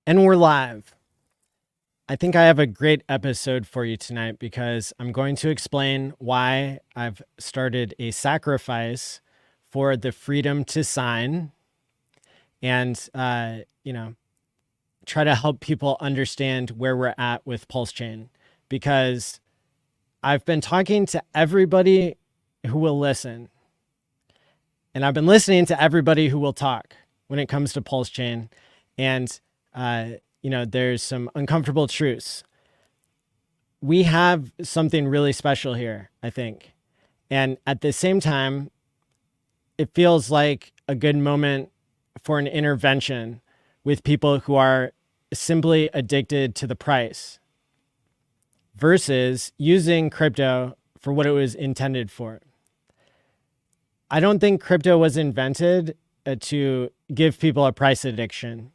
And we're live. I think I have a great episode for you tonight because I'm going to explain why I've started a sacrifice for the freedom to sign and, try to help people understand where we're at with PulseChain, because I've been talking to everybody who will listen, and I've been listening to everybody who will talk when it comes to PulseChain. And, there's some uncomfortable truths. We have something really special here, I think. And at the same time, it feels like a good moment for an intervention with people who are simply addicted to the price versus using crypto for what it was intended for. I don't think crypto was invented to give people a price addiction.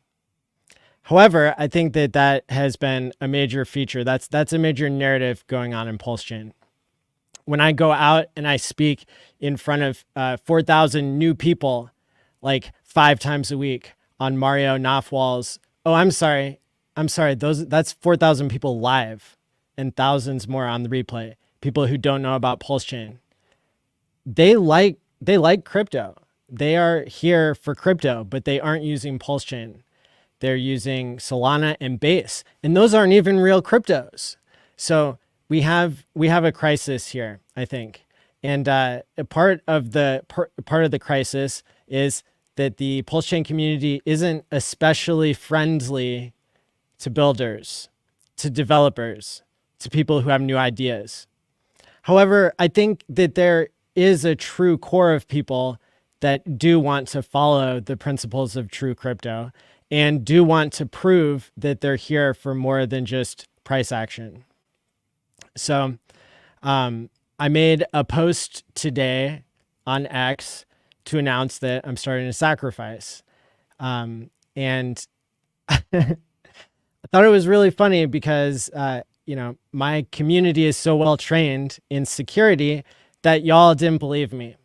However, I think that has been a major feature. That's a major narrative going on in PulseChain. When I go out and I speak in front of 4,000 new people, like 5 times a week on Mario Nafwal's. Oh, I'm sorry. That's 4,000 people live and thousands more on the replay. People who don't know about PulseChain. They like crypto. They are here for crypto, but they aren't using PulseChain. They're using Solana and Base, and those aren't even real cryptos. So we have a crisis here, I think. And a part of the crisis is that the PulseChain community isn't especially friendly to builders, to developers, to people who have new ideas. However, I think that there is a true core of people that do want to follow the principles of true crypto and do want to prove that they're here for more than just price action. So I made a post today on X to announce that I'm starting a sacrifice. And I thought it was really funny because, my community is so well trained in security that y'all didn't believe me,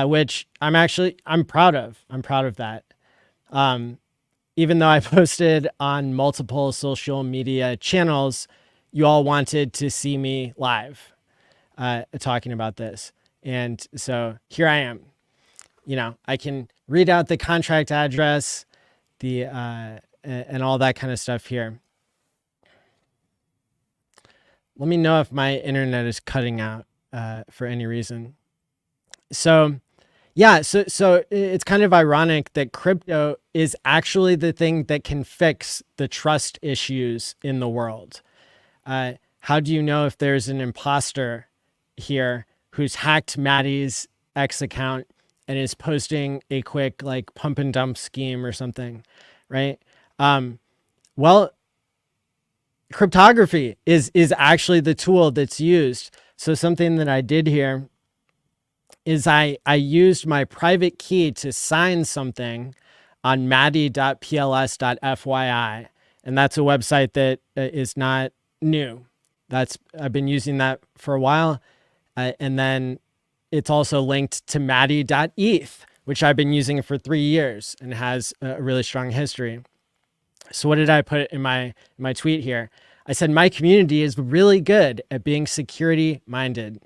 which I'm proud of. I'm proud of that. Even though I posted on multiple social media channels, you all wanted to see me live talking about this. And so here I am. I can read out the contract address, and all that kind of stuff here. Let me know if my internet is cutting out for any reason. So it's kind of ironic that crypto is actually the thing that can fix the trust issues in the world. How do you know if there's an imposter here who's hacked Maddie's X account and is posting a quick like pump and dump scheme or something, right? Well, cryptography is actually the tool that's used. So something that I did here is I used my private key to sign something on maddie.pls.fyi. And that's a website that is not new. I've been using that for a while. And then it's also linked to maddie.eth, which I've been using for 3 years and has a really strong history. So what did I put in my tweet here? I said, my community is really good at being security minded.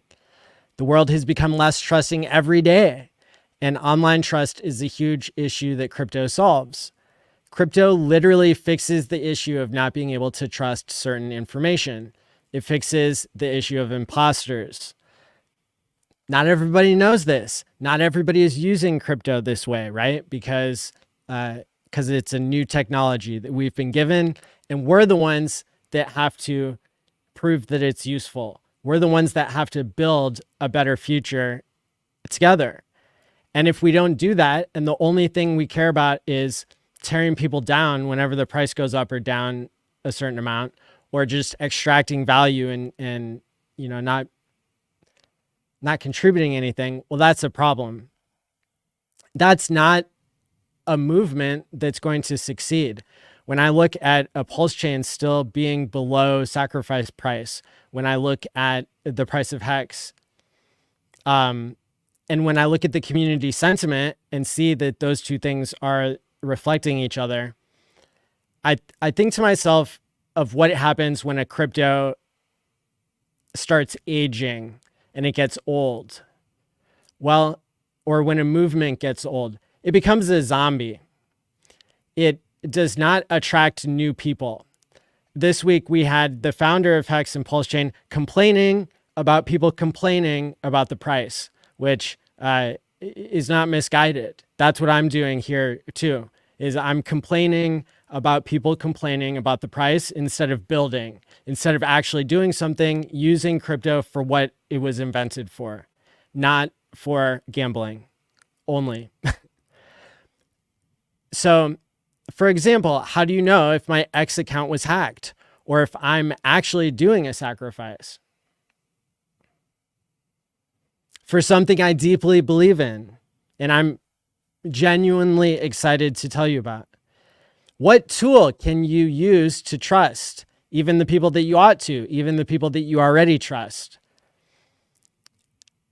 The world has become less trusting every day, and online trust is a huge issue that crypto solves. Crypto literally fixes the issue of not being able to trust certain information. It fixes the issue of imposters. Not everybody knows this. Not everybody is using crypto this way, right? Because it's a new technology that we've been given, and we're the ones that have to prove that it's useful. We're the ones that have to build a better future together. And if we don't do that, and the only thing we care about is tearing people down whenever the price goes up or down a certain amount, or just extracting value and not contributing anything, well, that's a problem. That's not a movement that's going to succeed. When I look at a PulseChain still being below sacrifice price, when I look at the price of PHEX, and when I look at the community sentiment and see that those two things are reflecting each other, I think to myself of what happens when a crypto starts aging and it gets old. Well, or when a movement gets old, it becomes a zombie. It does not attract new people. This week, we had the founder of PHEX and PulseChain complaining about people complaining about the price, which is not misguided. That's what I'm doing here too, is I'm complaining about people complaining about the price instead of building, instead of actually doing something, using crypto for what it was invented for, not for gambling only. So, for example, how do you know if my X account was hacked or if I'm actually doing a sacrifice for something I deeply believe in and I'm genuinely excited to tell you about? What tool can you use to trust even the people that you ought to, even the people that you already trust?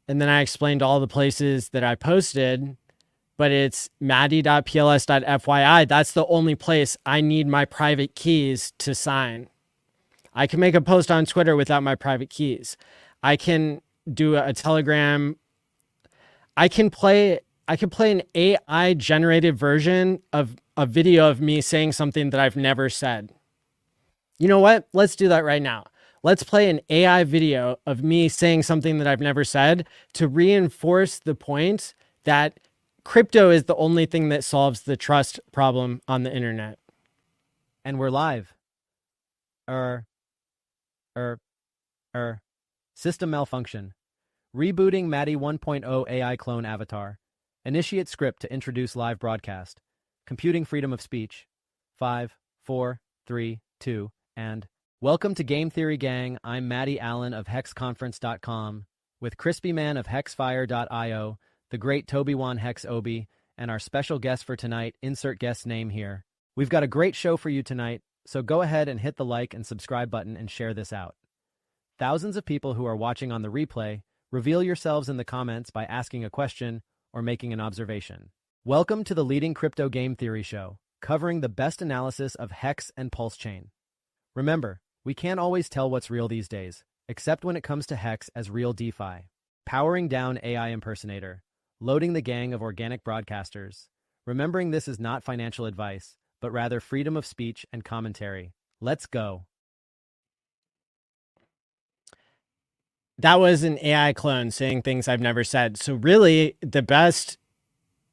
And then I explained all the places that I posted, but it's maddie.pls.fyi. That's the only place I need my private keys to sign. I can make a post on Twitter without my private keys. I can do a Telegram. I can play an AI generated version of a video of me saying something that I've never said. You know what? Let's do that right now. Let's play an AI video of me saying something that I've never said to reinforce the point that crypto is the only thing that solves the trust problem on the internet. And we're live. System malfunction. Rebooting Maddie 1.0 AI clone avatar. Initiate script to introduce live broadcast. Computing freedom of speech. 5, 4, 3, 2, and... Welcome to Game Theory Gang. I'm Maddie Allen of HEXconference.com with Crispy Man of HEXfire.io, the great Toby1 Hex Obi, and our special guest for tonight, insert guest name here. We've got a great show for you tonight, so go ahead and hit the like and subscribe button and share this out. Thousands of people who are watching on the replay, reveal yourselves in the comments by asking a question or making an observation. Welcome to the leading crypto game theory show, covering the best analysis of HEX and PulseChain. Remember, we can't always tell what's real these days, except when it comes to HEX as real DeFi. Powering down AI impersonator, loading the gang of organic broadcasters. Remembering this is not financial advice, but rather freedom of speech and commentary. Let's go. That was an AI clone saying things I've never said. So really, the best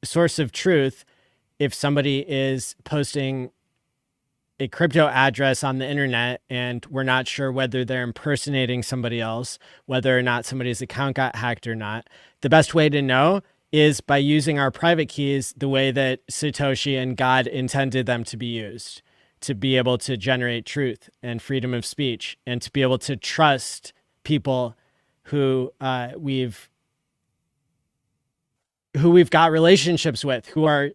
source of truth, if somebody is posting a crypto address on the internet and we're not sure whether they're impersonating somebody else, whether or not somebody's account got hacked or not, the best way to know is by using our private keys the way that Satoshi and God intended them to be used, to be able to generate truth and freedom of speech, and to be able to trust people who we've got relationships with, who are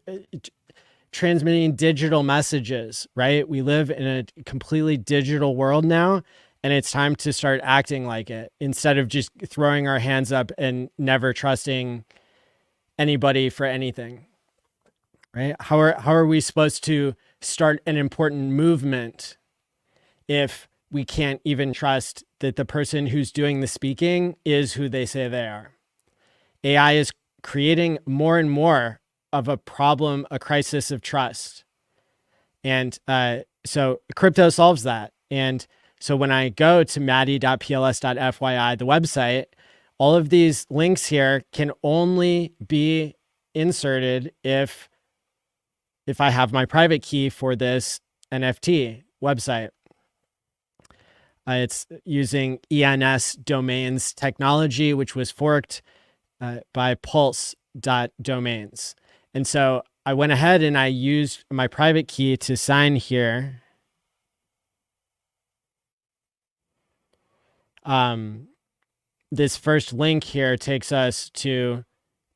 transmitting digital messages, right? We live in a completely digital world now, and it's time to start acting like it instead of just throwing our hands up and never trusting anybody for anything, right? How are we supposed to start an important movement if we can't even trust that the person who's doing the speaking is who they say they are? AI is creating more and more of a problem, a crisis of trust. And so crypto solves that. And so when I go to maddie.pls.fyi, the website, all of these links here can only be inserted if I have my private key for this NFT website. It's using ENS domains technology, which was forked by pulse.domains. And so I went ahead and I used my private key to sign here. This first link here takes us to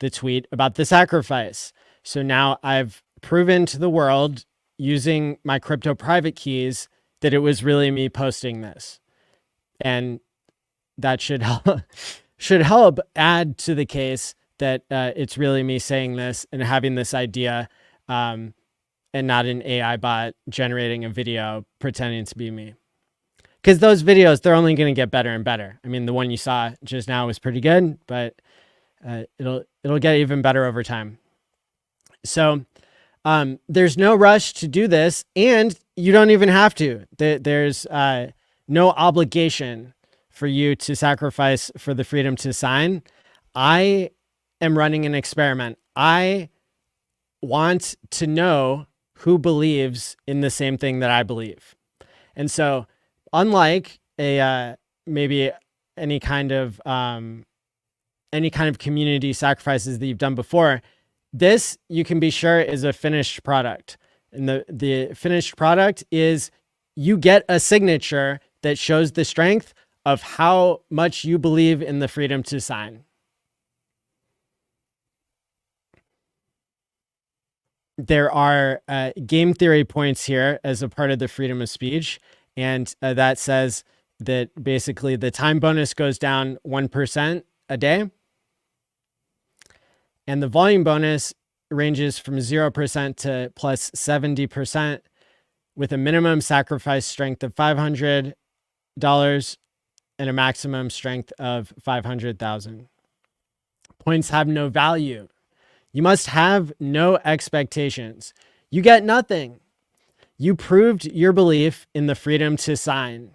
the tweet about the sacrifice. So now I've proven to the world using my crypto private keys that it was really me posting this. And that should help add to the case that it's really me saying this and having this idea. not an AI bot generating a video pretending to be me. Because those videos, they're only going to get better and better. I mean, the one you saw just now was pretty good, but it'll get even better over time. So there's no rush to do this, and you don't even have to. There's no obligation for you to sacrifice for the freedom to sign. I am running an experiment. I want to know who believes in the same thing that I believe. And so unlike maybe any kind of community sacrifices that you've done before, this, you can be sure, is a finished product. And the finished product is you get a signature that shows the strength of how much you believe in the freedom to sign. There are game theory points here as a part of the freedom of speech. And that says that basically the time bonus goes down 1% a day. And the volume bonus ranges from 0% to plus 70% with a minimum sacrifice strength of $500 and a maximum strength of 500,000. Points have no value. You must have no expectations. You get nothing. You proved your belief in the freedom to sign.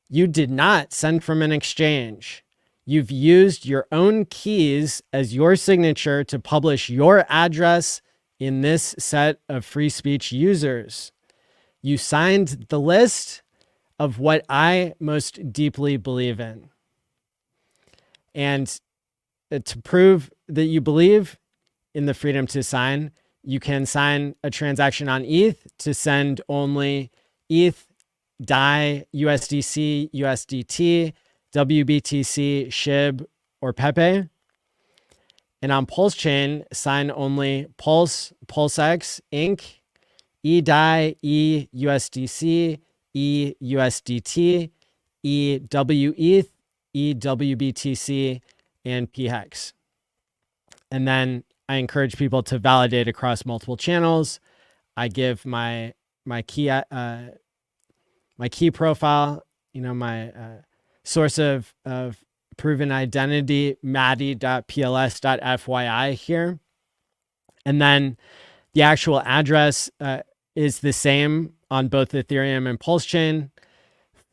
You did not send from an exchange. You've used your own keys as your signature to publish your address in this set of free speech users. You signed the list of what I most deeply believe in. And to prove that you believe in the freedom to sign, you can sign a transaction on ETH to send only ETH, DAI, USDC, USDT, wBTC, SHIB, or PEPE. And on PulseChain, sign only Pulse, PulseX, Inc., e-DAI, e-USDC, e-USDT, e-wETH, e-wBTC, and pHEX. And then I encourage people to validate across multiple channels. I give my key profile, my source of proven identity, maddie.pls.fyi here. And then the actual address is the same on both Ethereum and PulseChain,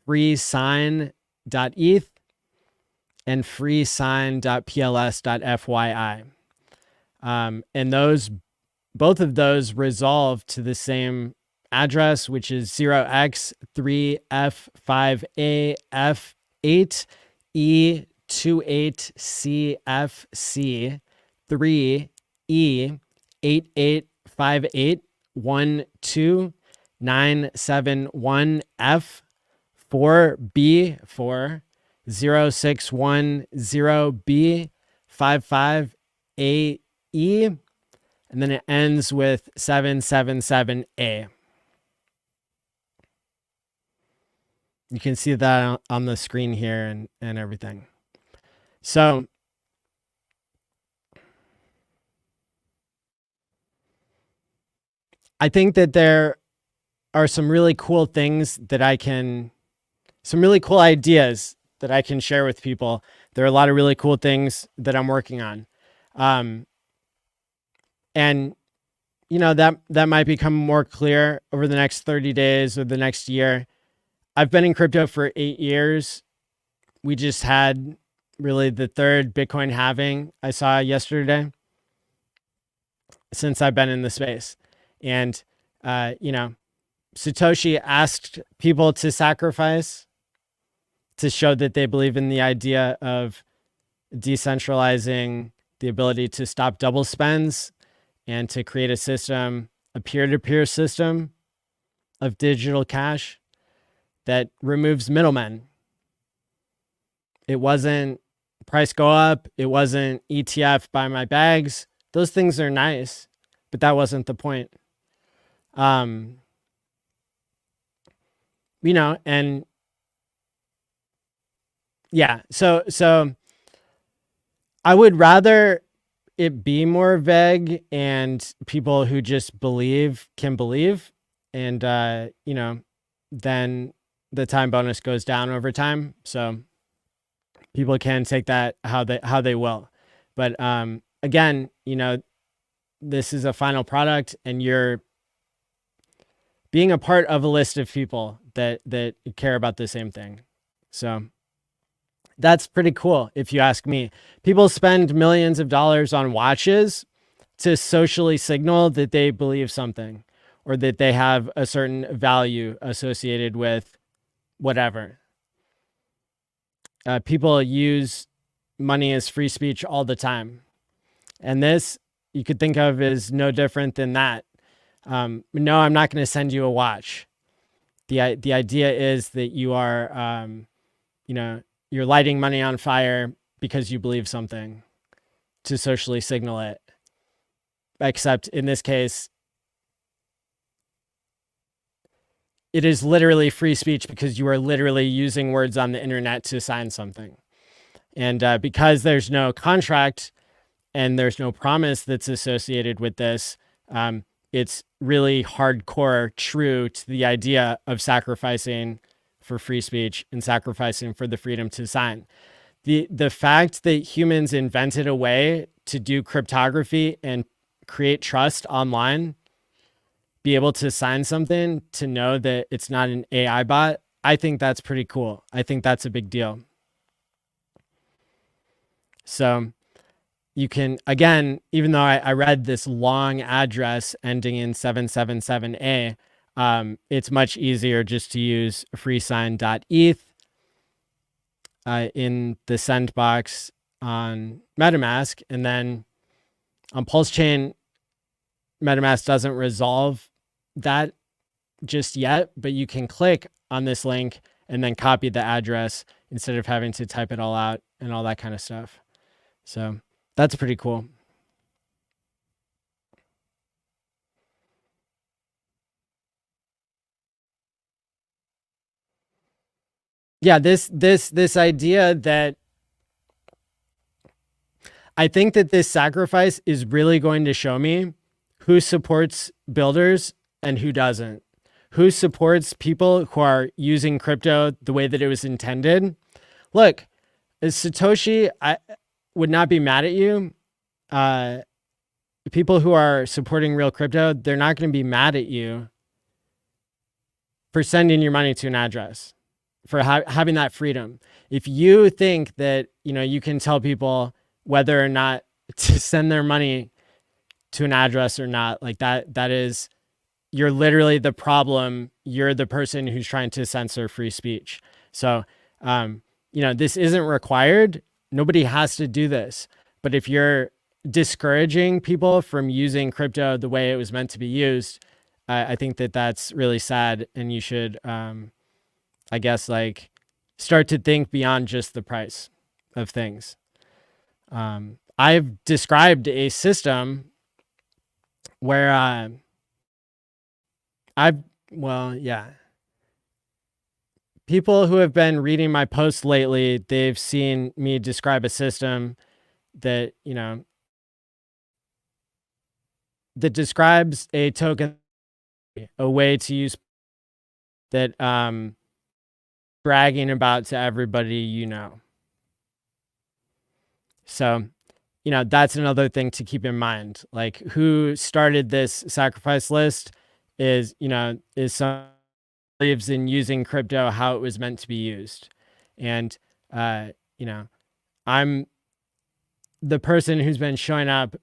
freesign.eth and freesign.pls.fyi. And both of those resolve to the same address, which is 0x3F58129711F4B40610B55AE, and then it ends with 777A. You can see that on the screen here and everything. So I think that there are some really cool things that some really cool ideas that I can share with people. There are a lot of really cool things that I'm working on. And that might become more clear over the next 30 days or the next year. I've been in crypto for 8 years. We just had really the third Bitcoin halving I saw yesterday since I've been in the space. And, Satoshi asked people to sacrifice to show that they believe in the idea of decentralizing the ability to stop double spends and to create a system, a peer-to-peer system of digital cash that removes middlemen. It wasn't price go up. It wasn't ETF buy my bags. Those things are nice, but that wasn't the point. And yeah, so I would rather it be more vague and people who just believe can believe. And, then the time bonus goes down over time. So people can take that how they will. But again, this is a final product and you're being a part of a list of people that care about the same thing. So that's pretty cool, if you ask me. People spend millions of dollars on watches to socially signal that they believe something or that they have a certain value associated with whatever. People use money as free speech all the time. And this you could think of as no different than that. No, I'm not going to send you a watch. The idea is that you are, you're lighting money on fire because you believe something to socially signal it. Except in this case, it is literally free speech because you are literally using words on the internet to sign something. And because there's no contract and there's no promise that's associated with this, it's really hardcore true to the idea of sacrificing for free speech and sacrificing for the freedom to sign. The fact that humans invented a way to do cryptography and create trust online, be able to sign something to know that it's not an AI bot, I think that's pretty cool. I think that's a big deal. So you can, again, even though I read this long address ending in 777A, it's much easier just to use freesign.eth in the send box on MetaMask. And then on PulseChain, MetaMask doesn't resolve that just yet, but you can click on this link and then copy the address instead of having to type it all out and all that kind of stuff. So that's pretty cool. Yeah, this idea that I think that this sacrifice is really going to show me who supports builders and who doesn't. Who supports people who are using crypto the way that it was intended. Look, as Satoshi, I would not be mad at you. People who are supporting real crypto, they're not going to be mad at you for sending your money to an address, for having that freedom. If you think that, you can tell people whether or not to send their money to an address or not, like that is, you're literally the problem. You're the person who's trying to censor free speech. So, this isn't required. Nobody has to do this. But if you're discouraging people from using crypto the way it was meant to be used, I think that that's really sad. And you should, I guess, start to think beyond just the price of things. I've described a system where people who have been reading my posts lately, they've seen me describe a system that, that describes a token, a way to use that bragging about to everybody, So, that's another thing to keep in mind. Like, who started this sacrifice list is some believes in using crypto how it was meant to be used. And, I'm the person who's been showing up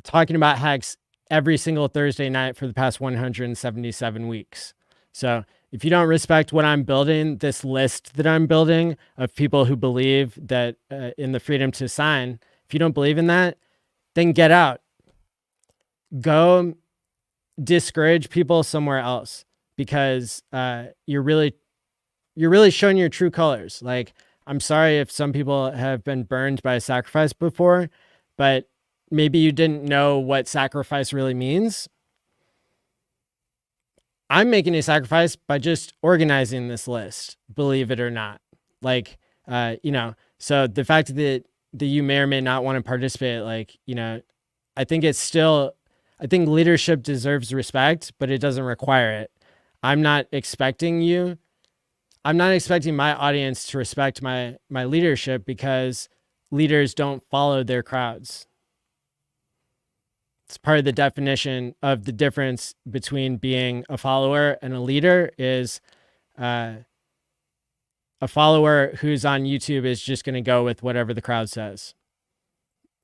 talking about PHEX every single Thursday night for the past 177 weeks. So if you don't respect what I'm building, this list that I'm building of people who believe that in the freedom to sign, if you don't believe in that, then get out. Go discourage people somewhere else, because you're really showing your true colors. Like, I'm sorry if some people have been burned by a sacrifice before, but maybe you didn't know what sacrifice really means. I'm making a sacrifice by just organizing this list, believe it or not. So the fact that that you may or may not want to participate, like, you know, I think leadership deserves respect, but it doesn't require it. I'm not expecting my audience to respect my leadership because leaders don't follow their crowds. It's part of the definition of the difference between being a follower and a leader is a follower who's on YouTube is just going to go with whatever the crowd says,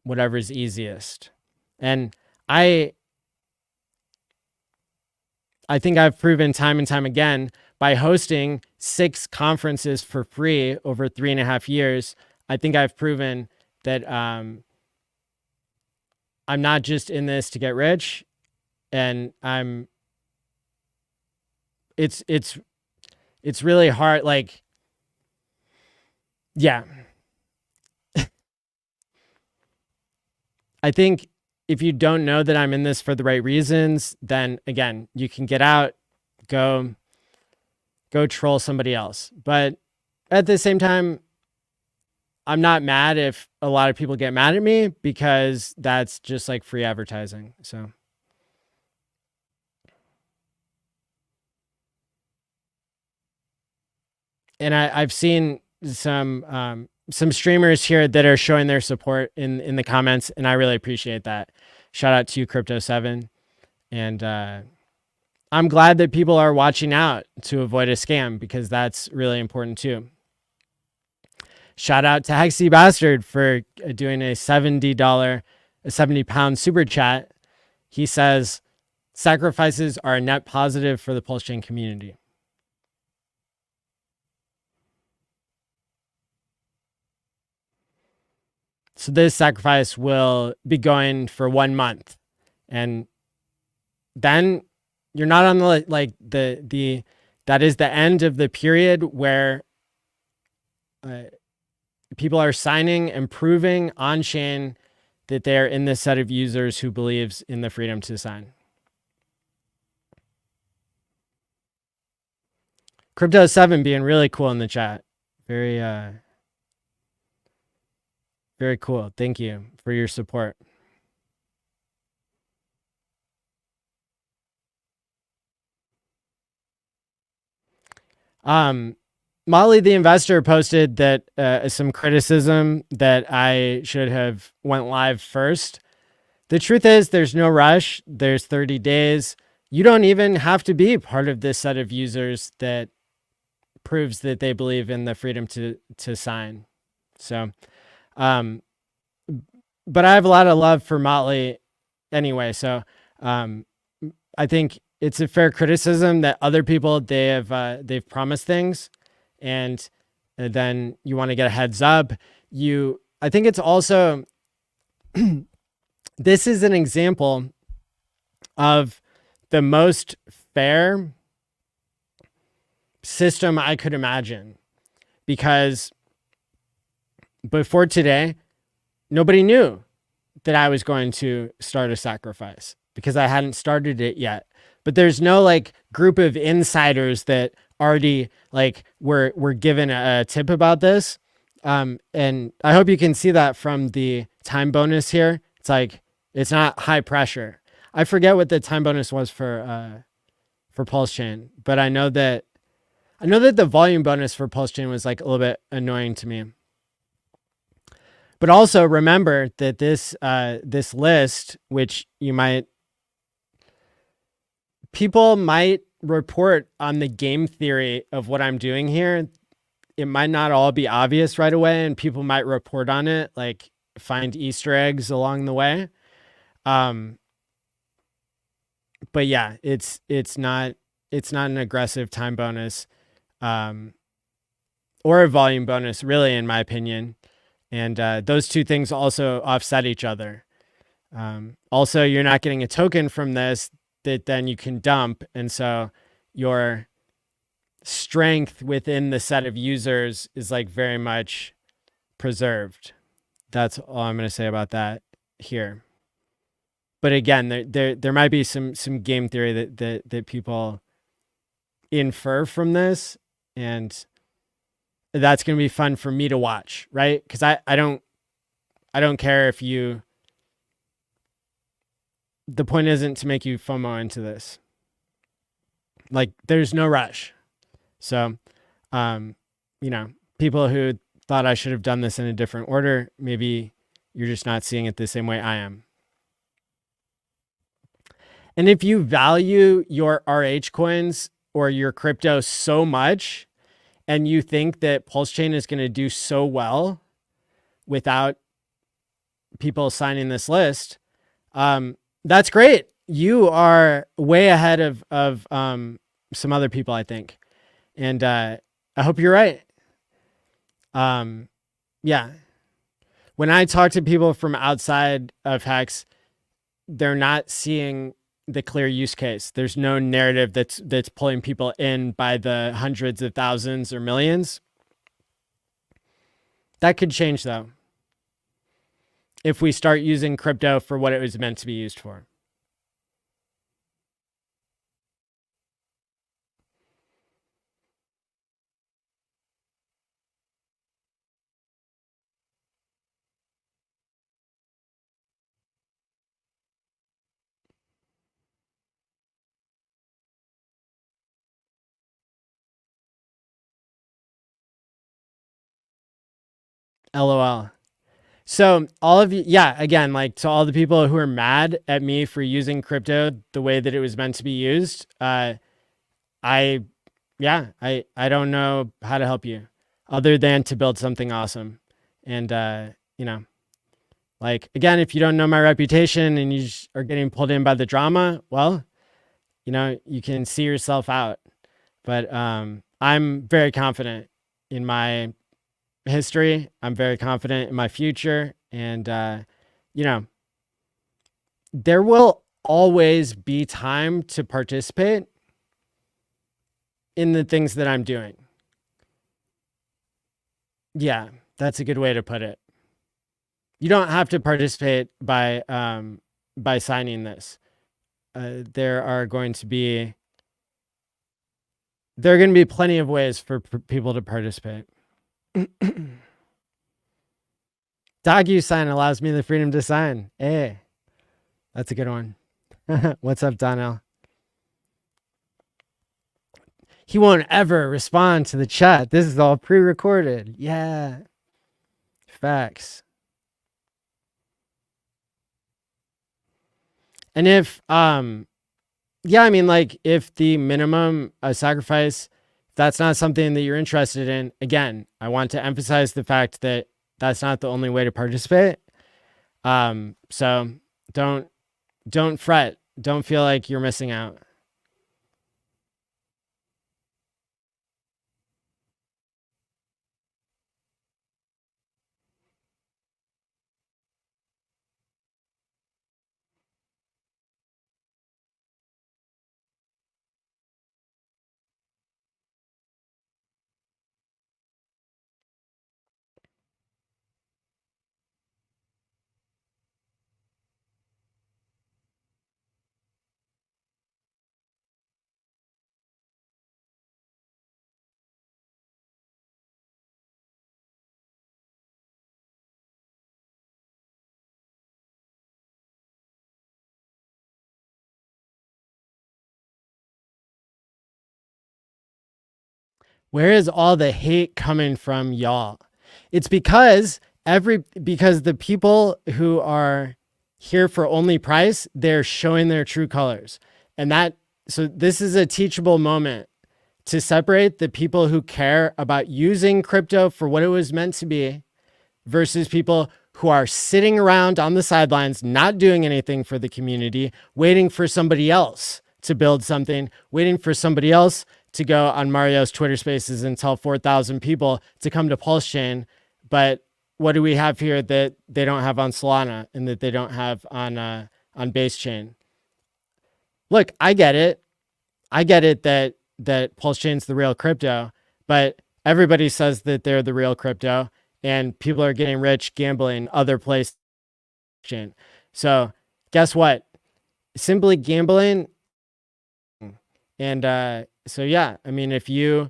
whatever's easiest. And I think I've proven time and time again by hosting 6 conferences for free over 3.5 years. I think I've proven that I'm not just in this to get rich, and it's really hard. Like, yeah, I think if you don't know that I'm in this for the right reasons, then again, you can get out, go troll somebody else. But at the same time, I'm not mad if a lot of people get mad at me because that's just like free advertising. So. And I've seen some streamers here that are showing their support in the comments, and I really appreciate that. Shout out to you, Crypto7. And I'm glad that people are watching out to avoid a scam because that's really important too. Shout out to Hexy Bastard for doing a £70 super chat. He says, sacrifices are a net positive for the PulseChain community. So this sacrifice will be going for 1 month. And then you're not on the, like that is the end of the period where people are signing and proving on chain that they're in this set of users who believes in the freedom to sign. Crypto7 being really cool in the chat. Very cool. Thank you for your support. Molly the investor posted that some criticism that I should have went live first. The truth is there's no rush. There's 30 days. You don't even have to be part of this set of users that proves that they believe in the freedom to sign. So, but I have a lot of love for Motley anyway. So, I think it's a fair criticism that other people, they've promised things and then you want to get a heads up. I think it's also, this is an example of the most fair system I could imagine, because before today, nobody knew that I was going to start a sacrifice because I hadn't started it yet. But there's no like group of insiders that already like were given a tip about this. And I hope you can see that from the time bonus here. It's like, it's not high pressure. I forget what the time bonus was for PulseChain, but I know that the volume bonus for PulseChain was like a little bit annoying to me. But also remember that this list, which people might report on the game theory of what I'm doing here. It might not all be obvious right away, and people might report on it, like find Easter eggs along the way. But yeah, it's not an aggressive time bonus, or a volume bonus, really, in my opinion. And those two things also offset each other. Also, you're not getting a token from this that then you can dump. And so your strength within the set of users is like very much preserved. That's all I'm going to say about that here. But again, there might be some game theory that people infer from this, and that's going to be fun for me to watch, right? Because I don't I don't care if you, the point isn't to make you FOMO into this. Like, there's no rush. So, you know, people who thought I should have done this in a different order, maybe you're just not seeing it the same way I am. And if you value your RH coins or your crypto so much, and you think that PulseChain is going to do so well without people signing this list, that's great. You are way ahead of some other people, I think. And I hope you're right. Yeah. When I talk to people from outside of PHEX, they're not seeing the clear use case. There's no narrative that's pulling people in by the hundreds of thousands or millions. That could change though, if we start using crypto for what it was meant to be used for. LOL. So all of you, yeah, again, like to all the people who are mad at me for using crypto the way that it was meant to be used, I don't know how to help you other than to build something awesome. And, you know, like, again, if you don't know my reputation and you just are getting pulled in by the drama, well, you know, you can see yourself out. But I'm very confident in my history. I'm very confident in my future. And, you know, there will always be time to participate in the things that I'm doing. Yeah, that's a good way to put it. You don't have to participate by signing this. There are going to be plenty of ways for people to participate. DocuSign allows me the freedom to sign. Hey, that's a good one. What's up, Donnell? He won't ever respond to the chat. This is all pre-recorded. Yeah. Facts. And if, yeah, I mean, like, if the minimum sacrifice, that's not something that you're interested in, again, I want to emphasize the fact that that's not the only way to participate. So don't fret. Don't feel like you're missing out. Where is all the hate coming from, y'all? It's because the people who are here for only price, they're showing their true colors. And so this is a teachable moment to separate the people who care about using crypto for what it was meant to be versus people who are sitting around on the sidelines, not doing anything for the community, waiting for somebody else to build something, waiting for somebody else to go on Mario's Twitter Spaces and tell 4,000 people to come to PulseChain. But what do we have here that they don't have on Solana and that they don't have on BaseChain? Look, I get it. I get it that PulseChain's the real crypto, but everybody says that they're the real crypto, and people are getting rich gambling other places. So guess what? Simply gambling. And so, yeah, I mean, if you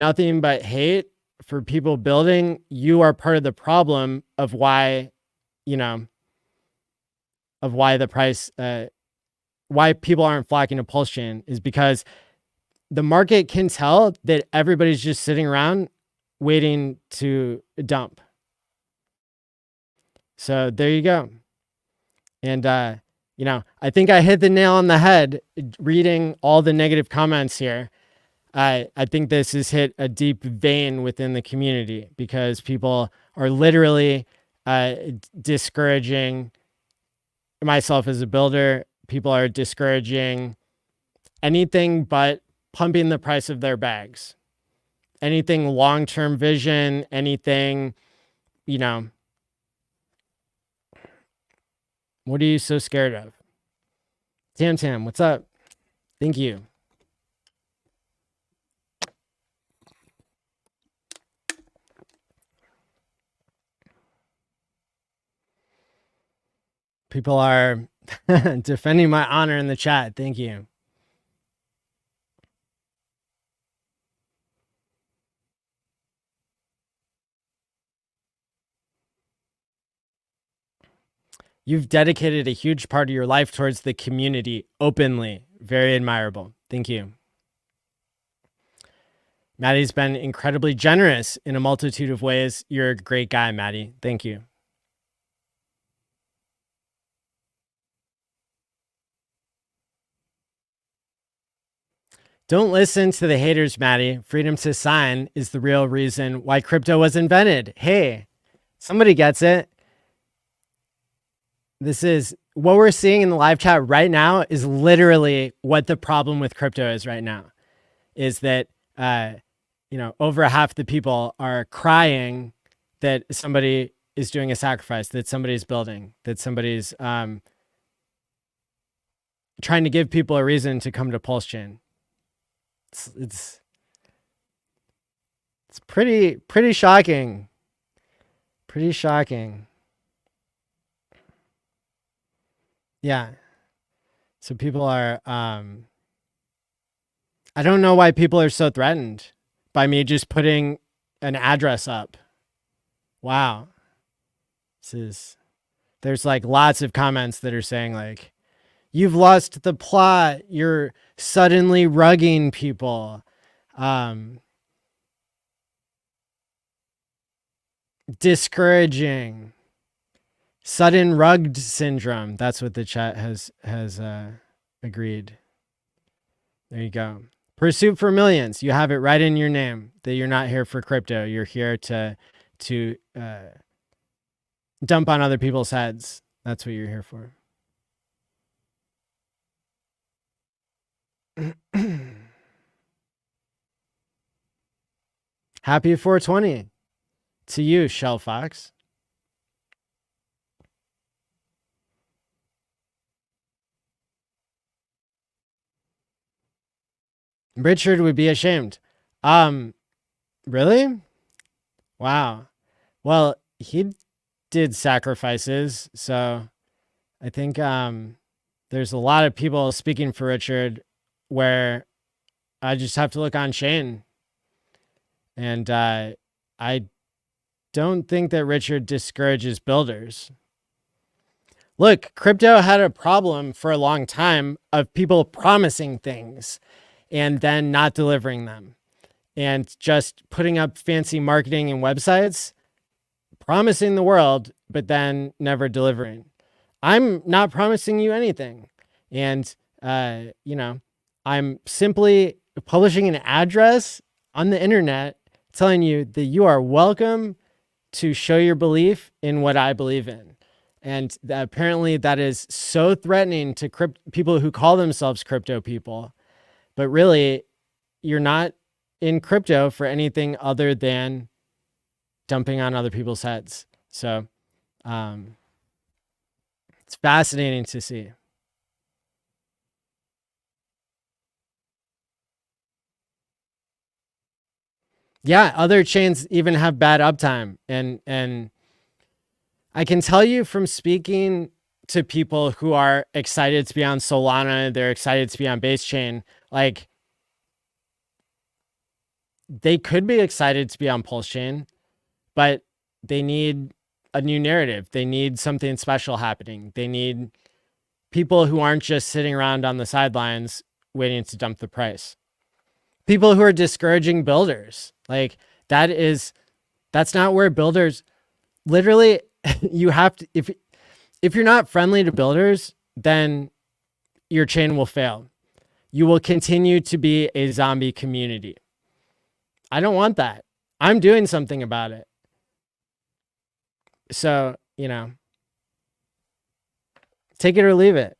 nothing but hate for people building, you are part of the problem of why, of why the price, why people aren't flocking to PulseChain is because the market can tell that everybody's just sitting around waiting to dump. So there you go. And, I think I hit the nail on the head reading all the negative comments here. I think this has hit a deep vein within the community because people are literally discouraging myself as a builder. People are discouraging anything but pumping the price of their bags. Anything long-term vision, anything, what are you so scared of? Tam, what's up? Thank you. People are defending my honor in the chat. Thank you. You've dedicated a huge part of your life towards the community openly. Very admirable. Thank you. Maddie's been incredibly generous in a multitude of ways. You're a great guy, Maddie. Thank you. Don't listen to the haters, Maddie. Freedom to sign is the real reason why crypto was invented. Hey, somebody gets it. This is what we're seeing in the live chat right now is literally what the problem with crypto is right now. Is that, over half the people are crying that somebody is doing a sacrifice, that somebody's building, that somebody's trying to give people a reason to come to PulseChain. It's pretty shocking. Pretty shocking. Yeah. So people are, I don't know why people are so threatened by me just putting an address up. Wow. There's like lots of comments that are saying like, you've lost the plot. You're suddenly rugging people. Discouraging. Sudden rugged syndrome. That's what the chat has agreed. There you go. Pursuit for millions. You have it right in your name that you're not here for crypto. You're here to dump on other people's heads. That's what you're here for. Happy 420 to you, Shell Fox. Richard would be ashamed. Really? Wow. Well, he did sacrifices, so I think there's a lot of people speaking for Richard where I just have to look on chain. And I don't think that Richard discourages builders. Look, crypto had a problem for a long time of people promising things and then not delivering them and just putting up fancy marketing and websites, promising the world, but then never delivering. I'm not promising you anything. And, I'm simply publishing an address on the internet telling you that you are welcome to show your belief in what I believe in. And apparently that is so threatening to people who call themselves crypto people. But really, you're not in crypto for anything other than dumping on other people's heads. So it's fascinating to see. Yeah, other chains even have bad uptime. And I can tell you from speaking to people who are excited to be on Solana, they're excited to be on Base Chain, like they could be excited to be on PulseChain, but they need a new narrative. They need something special happening. They need people who aren't just sitting around on the sidelines waiting to dump the price. People who are discouraging builders. Like that's not where builders, literally, you have to, if you're not friendly to builders, then your chain will fail. You will continue to be a zombie community. I don't want that. I'm doing something about it. So, take it or leave it.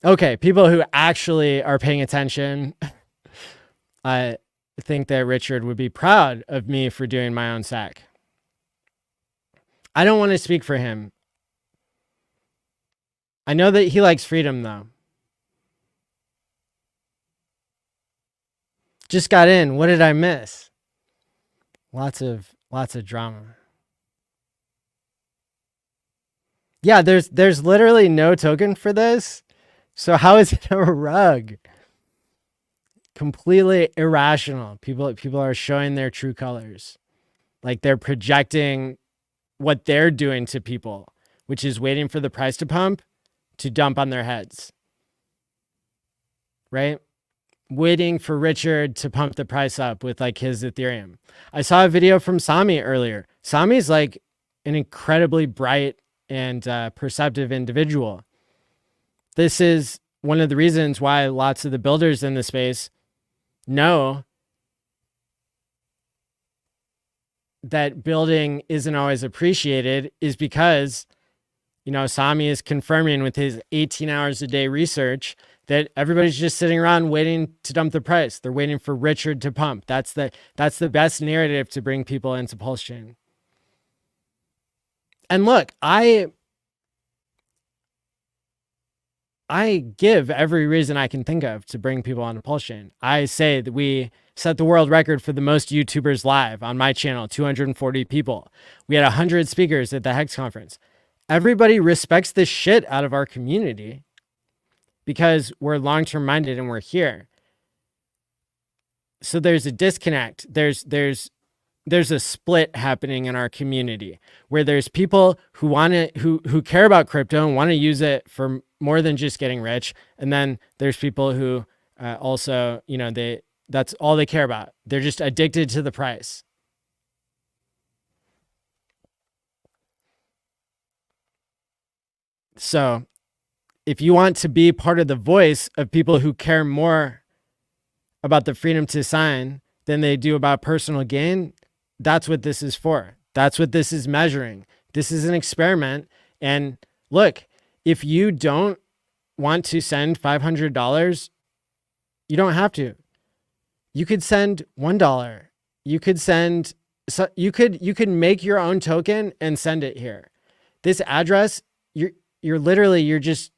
Okay, people who actually are paying attention, I think that Richard would be proud of me for doing my own sack. I don't want to speak for him. I know that he likes freedom, though. Just got in. What did I miss? Lots of drama. Yeah, there's literally no token for this. So how is it a rug? Completely irrational. People are showing their true colors. Like they're projecting what they're doing to people, which is waiting for the price to pump to dump on their heads. Right? Waiting for Richard to pump the price up with like his Ethereum. I saw a video from Sami earlier. Sami's like an incredibly bright and perceptive individual. This is one of the reasons why lots of the builders in the space know that building isn't always appreciated, is because, Sami is confirming with his 18 hours a day research that everybody's just sitting around waiting to dump the price. They're waiting for Richard to pump. That's the best narrative to bring people into PulseChain. And look, I give every reason I can think of to bring people onto PulseChain. I say that we set the world record for the most YouTubers live on my channel, 240 people. We had 100 speakers at the pHEX conference. Everybody respects the shit out of our community because we're long-term minded and we're here. So there's a disconnect. There's a split happening in our community where there's people who who care about crypto and want to use it for more than just getting rich. And then there's people who also, that's all they care about. They're just addicted to the price. So if you want to be part of the voice of people who care more about the freedom to sign than they do about personal gain, that's what this is for. That's what this is measuring. This is an experiment. And look, if you don't want to send $500, you don't have to. You could send $1. You could send, so you could make your own token and send it here. This address, you're just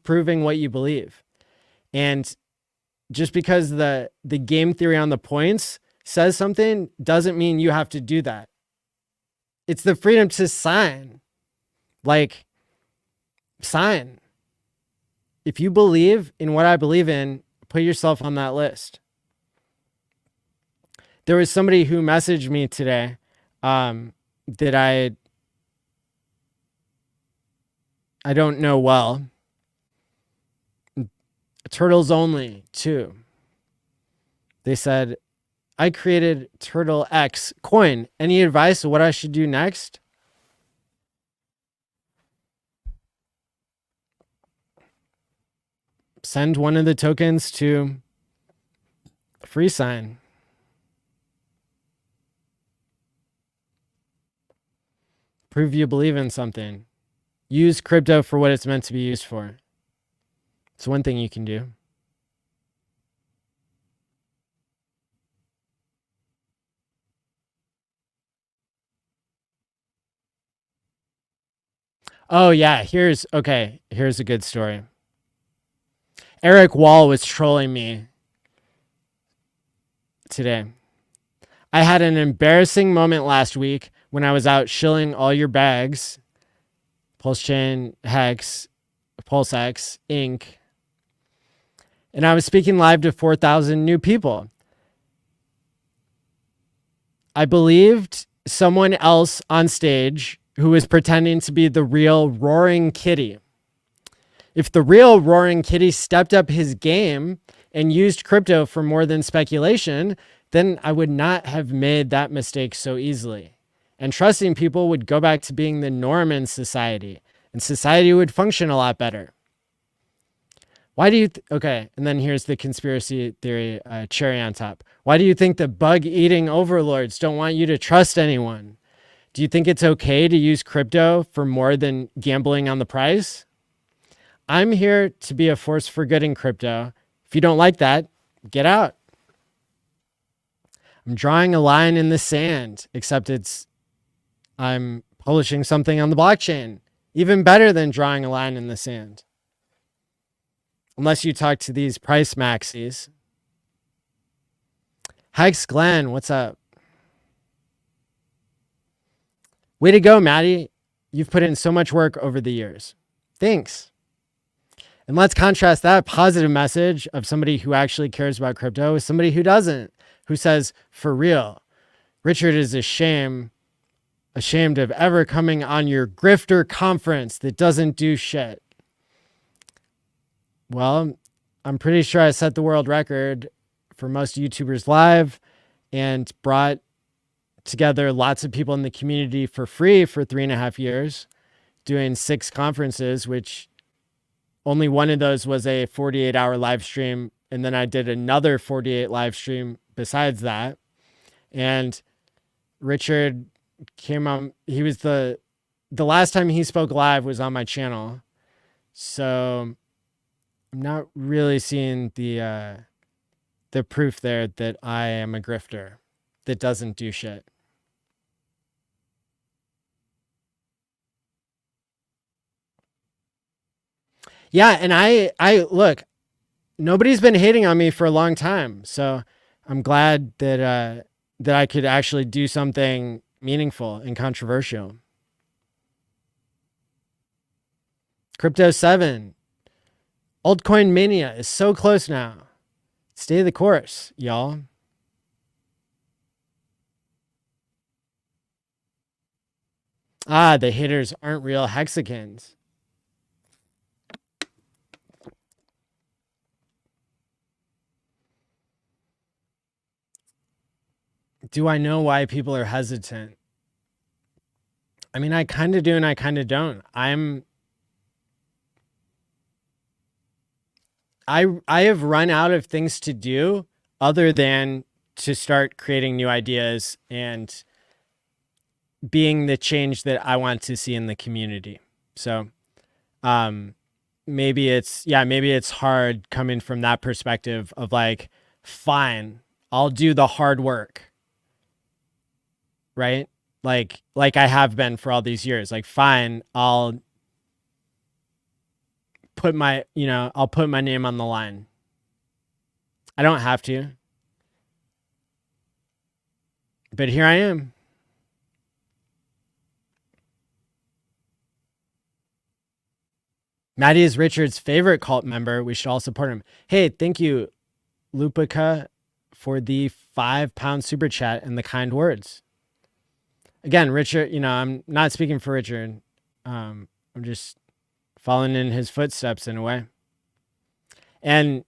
proving what you believe. And just because the game theory on the points says something doesn't mean you have to do that. It's the freedom to sign. Like, sign. If you believe in what I believe in, put yourself on that list. There was somebody who messaged me today that I don't know well. Turtles only, too. They said, I created PLSX coin. Any advice on what I should do next? Send one of the tokens to FreeSign. Prove you believe in something. Use crypto for what it's meant to be used for. It's one thing you can do. Oh yeah, here's a good story. Eric Wall was trolling me today. I had an embarrassing moment last week when I was out shilling all your bags, PulseChain, pHEX, PulseChain Inc. And I was speaking live to 4,000 new people. I believed someone else on stage who was pretending to be the real Roaring Kitty. If the real Roaring Kitty stepped up his game and used crypto for more than speculation, then I would not have made that mistake so easily. And trusting people would go back to being the norm in society, and society would function a lot better. Why do you, okay, and then here's the conspiracy theory cherry on top. Why do you think the bug-eating overlords don't want you to trust anyone? Do you think it's okay to use crypto for more than gambling on the price? I'm here to be a force for good in crypto. If you don't like that, get out. I'm drawing a line in the sand, except I'm publishing something on the blockchain. Even better than drawing a line in the sand. Unless you talk to these price maxis. PHEX Glenn, what's up? Way to go, Maddie. You've put in so much work over the years. Thanks. And let's contrast that positive message of somebody who actually cares about crypto with somebody who doesn't, who says, for real, Richard is ashamed of ever coming on your grifter conference that doesn't do shit. Well, I'm pretty sure I set the world record for most YouTubers live and brought together lots of people in the community for free for 3.5 years, doing 6 conferences, which only one of those was a 48-hour live stream. And then I did another 48 live stream besides that. And Richard came on, he was the last time he spoke live was on my channel. So I'm not really seeing the proof there that I am a grifter that doesn't do shit. Yeah, and I look, nobody's been hating on me for a long time, so I'm glad that that I could actually do something meaningful and controversial. Crypto 7. Altcoin mania is so close now. Stay the course, y'all. Ah, the haters aren't real hexagons. Do I know why people are hesitant? I mean, I kind of do and I kind of don't. I have run out of things to do other than to start creating new ideas and being the change that I want to see in the community. So maybe it's hard coming from that perspective of like, fine, I'll do the hard work. Right? Like I have been for all these years. Like, fine, I'll put my name on the line. I don't have to. But here I am. Maddie is Richard's favorite cult member. We should all support him. Hey, thank you, Lupica, for the £5 super chat and the kind words. Again, Richard, I'm not speaking for Richard. I'm just following in his footsteps in a way. And,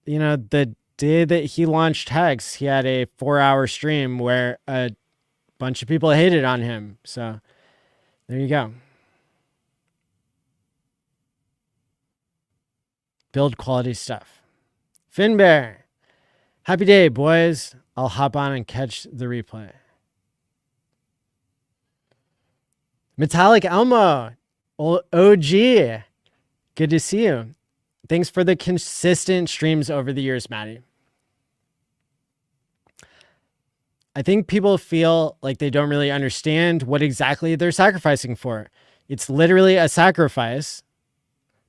the day that he launched PHEX, he had a 4-hour stream where a bunch of people hated on him. So there you go. Build quality stuff. Finbear. Happy day, boys. I'll hop on and catch the replay. Metallic Elmo, OG, good to see you. Thanks for the consistent streams over the years, Maddie. I think people feel like they don't really understand what exactly they're sacrificing for. It's literally a sacrifice,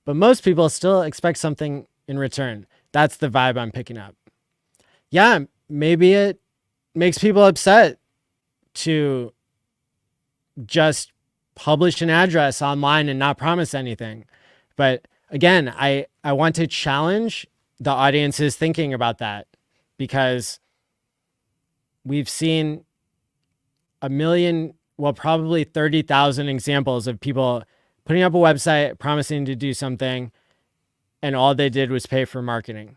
but most people still expect something in return. That's the vibe I'm picking up. Yeah, maybe it makes people upset to just publish an address online and not promise anything. But again, I want to challenge the audience's thinking about that, because we've seen a million, well, probably 30,000 examples of people putting up a website, promising to do something, and all they did was pay for marketing.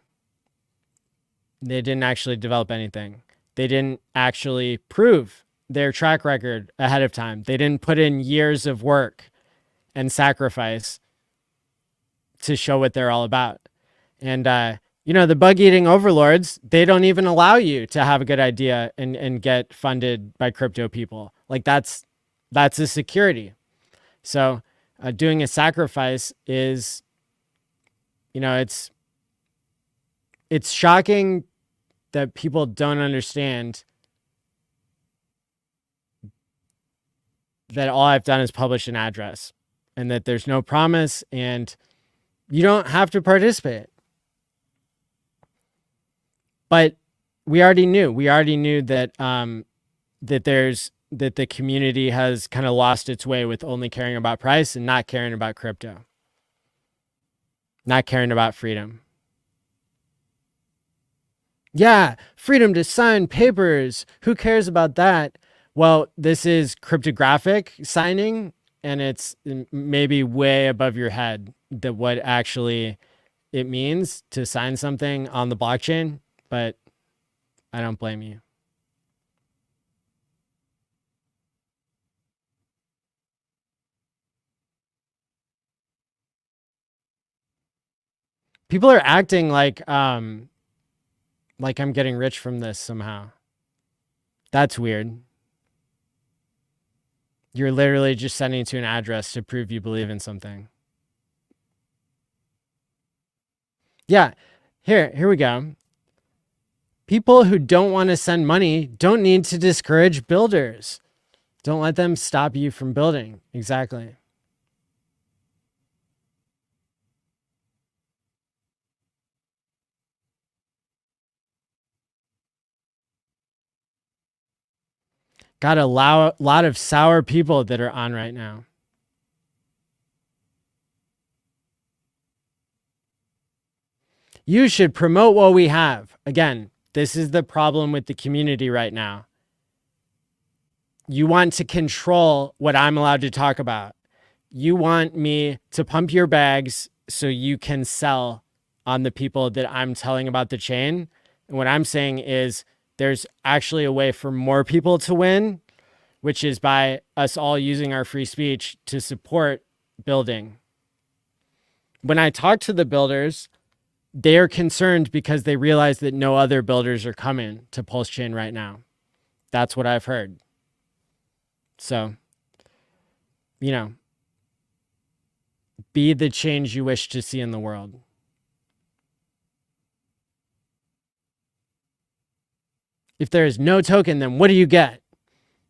They didn't actually develop anything. They didn't actually prove their track record ahead of time. They didn't put in years of work and sacrifice to show what they're all about. And, the bug eating overlords, they don't even allow you to have a good idea and get funded by crypto people. Like that's a security. So doing a sacrifice is, it's shocking that people don't understand that all I've done is publish an address and that there's no promise and you don't have to participate. But we already knew that that the community has kind of lost its way with only caring about price and not caring about crypto, not caring about freedom. Yeah, freedom to sign papers. Who cares about that? Well, this is cryptographic signing, and it's maybe way above your head that what actually it means to sign something on the blockchain, but I don't blame you. People are acting like I'm getting rich from this somehow. That's weird. You're literally just sending to an address to prove you believe in something. Yeah, here we go. People who don't want to send money don't need to discourage builders. Don't let them stop you from building. Exactly. Got a lot of sour people that are on right now. You should promote what we have. Again, this is the problem with the community right now. You want to control what I'm allowed to talk about. You want me to pump your bags so you can sell on the people that I'm telling about the chain. And what I'm saying is there's actually a way for more people to win, which is by us all using our free speech to support building. When I talk to the builders, they're concerned because they realize that no other builders are coming to PulseChain right now. That's what I've heard. So, be the change you wish to see in the world. If there is no token, then what do you get?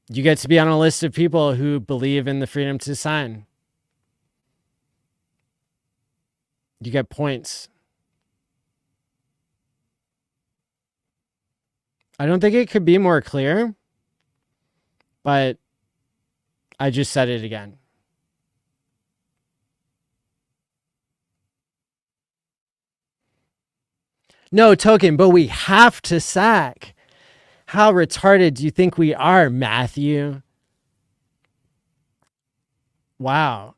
You get to be on a list of people who believe in the freedom to sign. You get points. I don't think it could be more clear, but I just said it again. No token, but we have to sack. How retarded do you think we are, Matthew? Wow.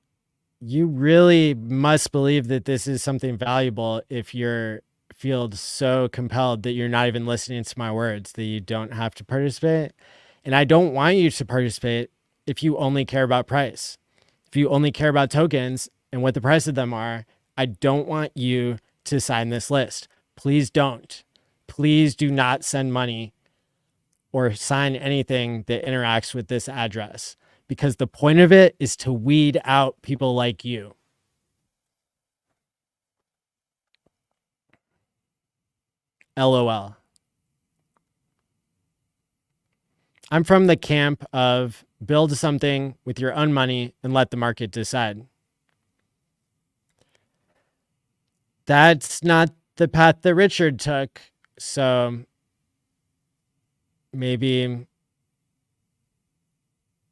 You really must believe that this is something valuable if you feel so compelled that you're not even listening to my words, that you don't have to participate. And I don't want you to participate if you only care about price. If you only care about tokens and what the price of them are, I don't want you to sign this list. Please don't. Please do not send money or sign anything that interacts with this address, because the point of it is to weed out people like you. LOL. I'm from the camp of build something with your own money and let the market decide. That's not the path that Richard took. So maybe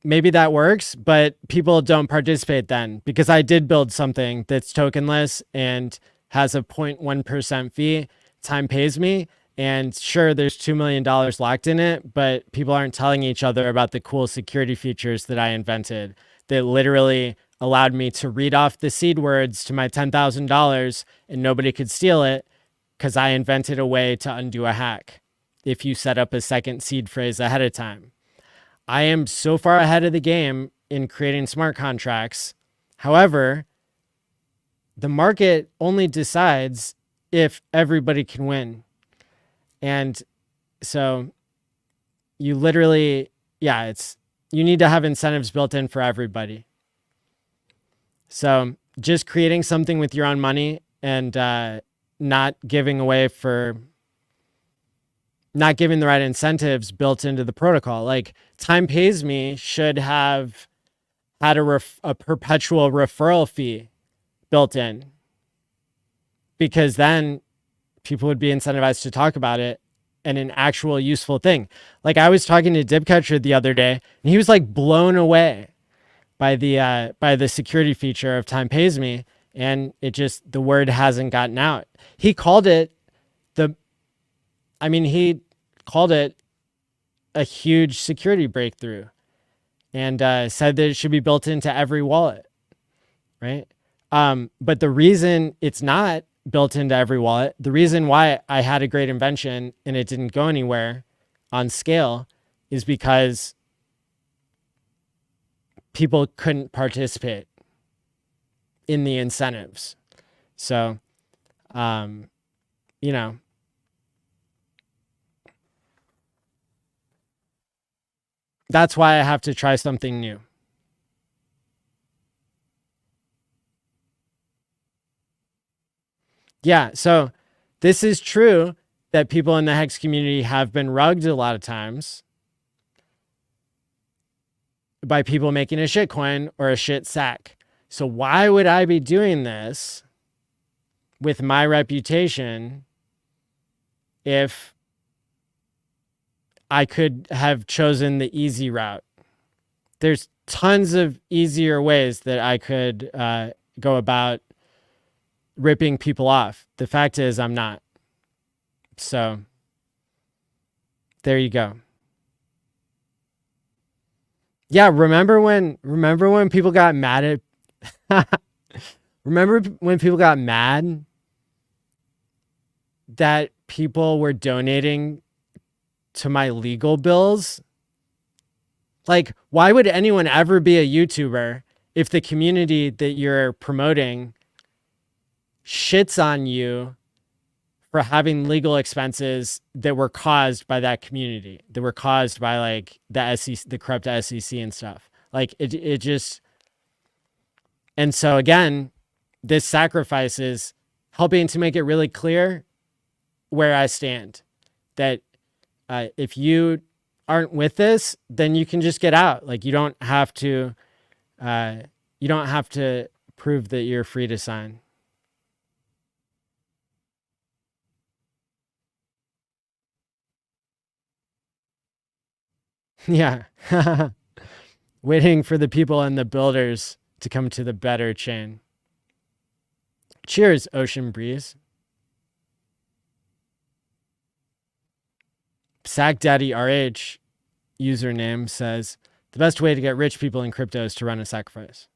maybe that works, but people don't participate then because I did build something that's tokenless and has a 0.1% fee. Time pays me. And sure, there's $2 million locked in it, but people aren't telling each other about the cool security features that I invented that literally allowed me to read off the seed words to my $10,000 and nobody could steal it because I invented a way to undo a hack if you set up a second seed phrase ahead of time. I am so far ahead of the game in creating smart contracts. However, the market only decides if everybody can win. And so you literally, you need to have incentives built in for everybody. So just creating something with your own money and not giving the right incentives built into the protocol. Like Time Pays Me should have had a perpetual referral fee built in, because then people would be incentivized to talk about it and an actual useful thing. Like I was talking to Dibcatcher the other day and he was like blown away by the security feature of Time Pays Me, and the word hasn't gotten out. He called it a huge security breakthrough and said that it should be built into every wallet, right? But the reason it's not built into every wallet, the reason why I had a great invention and it didn't go anywhere on scale is because people couldn't participate in the incentives. So, that's why I have to try something new. Yeah, so this is true that people in the HEX community have been rugged a lot of times by people making a shitcoin or a shit sack. So why would I be doing this with my reputation if I could have chosen the easy route? There's tons of easier ways that I could go about ripping people off. The fact is I'm not. So there you go. Yeah, remember when people got mad at remember when people got mad that people were donating to my legal bills? Like, why would anyone ever be a YouTuber if the community that you're promoting shits on you for having legal expenses that were caused by that community, that were caused by like the SEC, the corrupt SEC and stuff? Like it just, and so again, this sacrifice is helping to make it really clear where I stand, that if you aren't with this, then you can just get out. Like you don't have to prove that you're free to sign. Yeah. Waiting for the people and the builders to come to the better chain. Cheers, Ocean Breeze. Sack Daddy RH username says, the best way to get rich people in crypto is to run a sacrifice.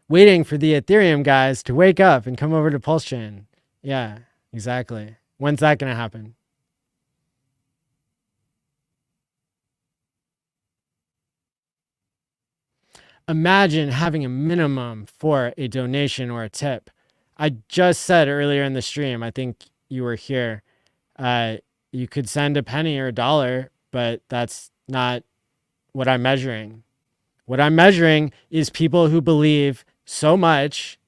Waiting for the Ethereum guys to wake up and come over to PulseChain. Yeah, exactly. When's that going to happen? Imagine having a minimum for a donation or a tip. I just said earlier in the stream, I think you were here, you could send a penny or a dollar, but that's not what I'm measuring. What I'm measuring is people who believe so much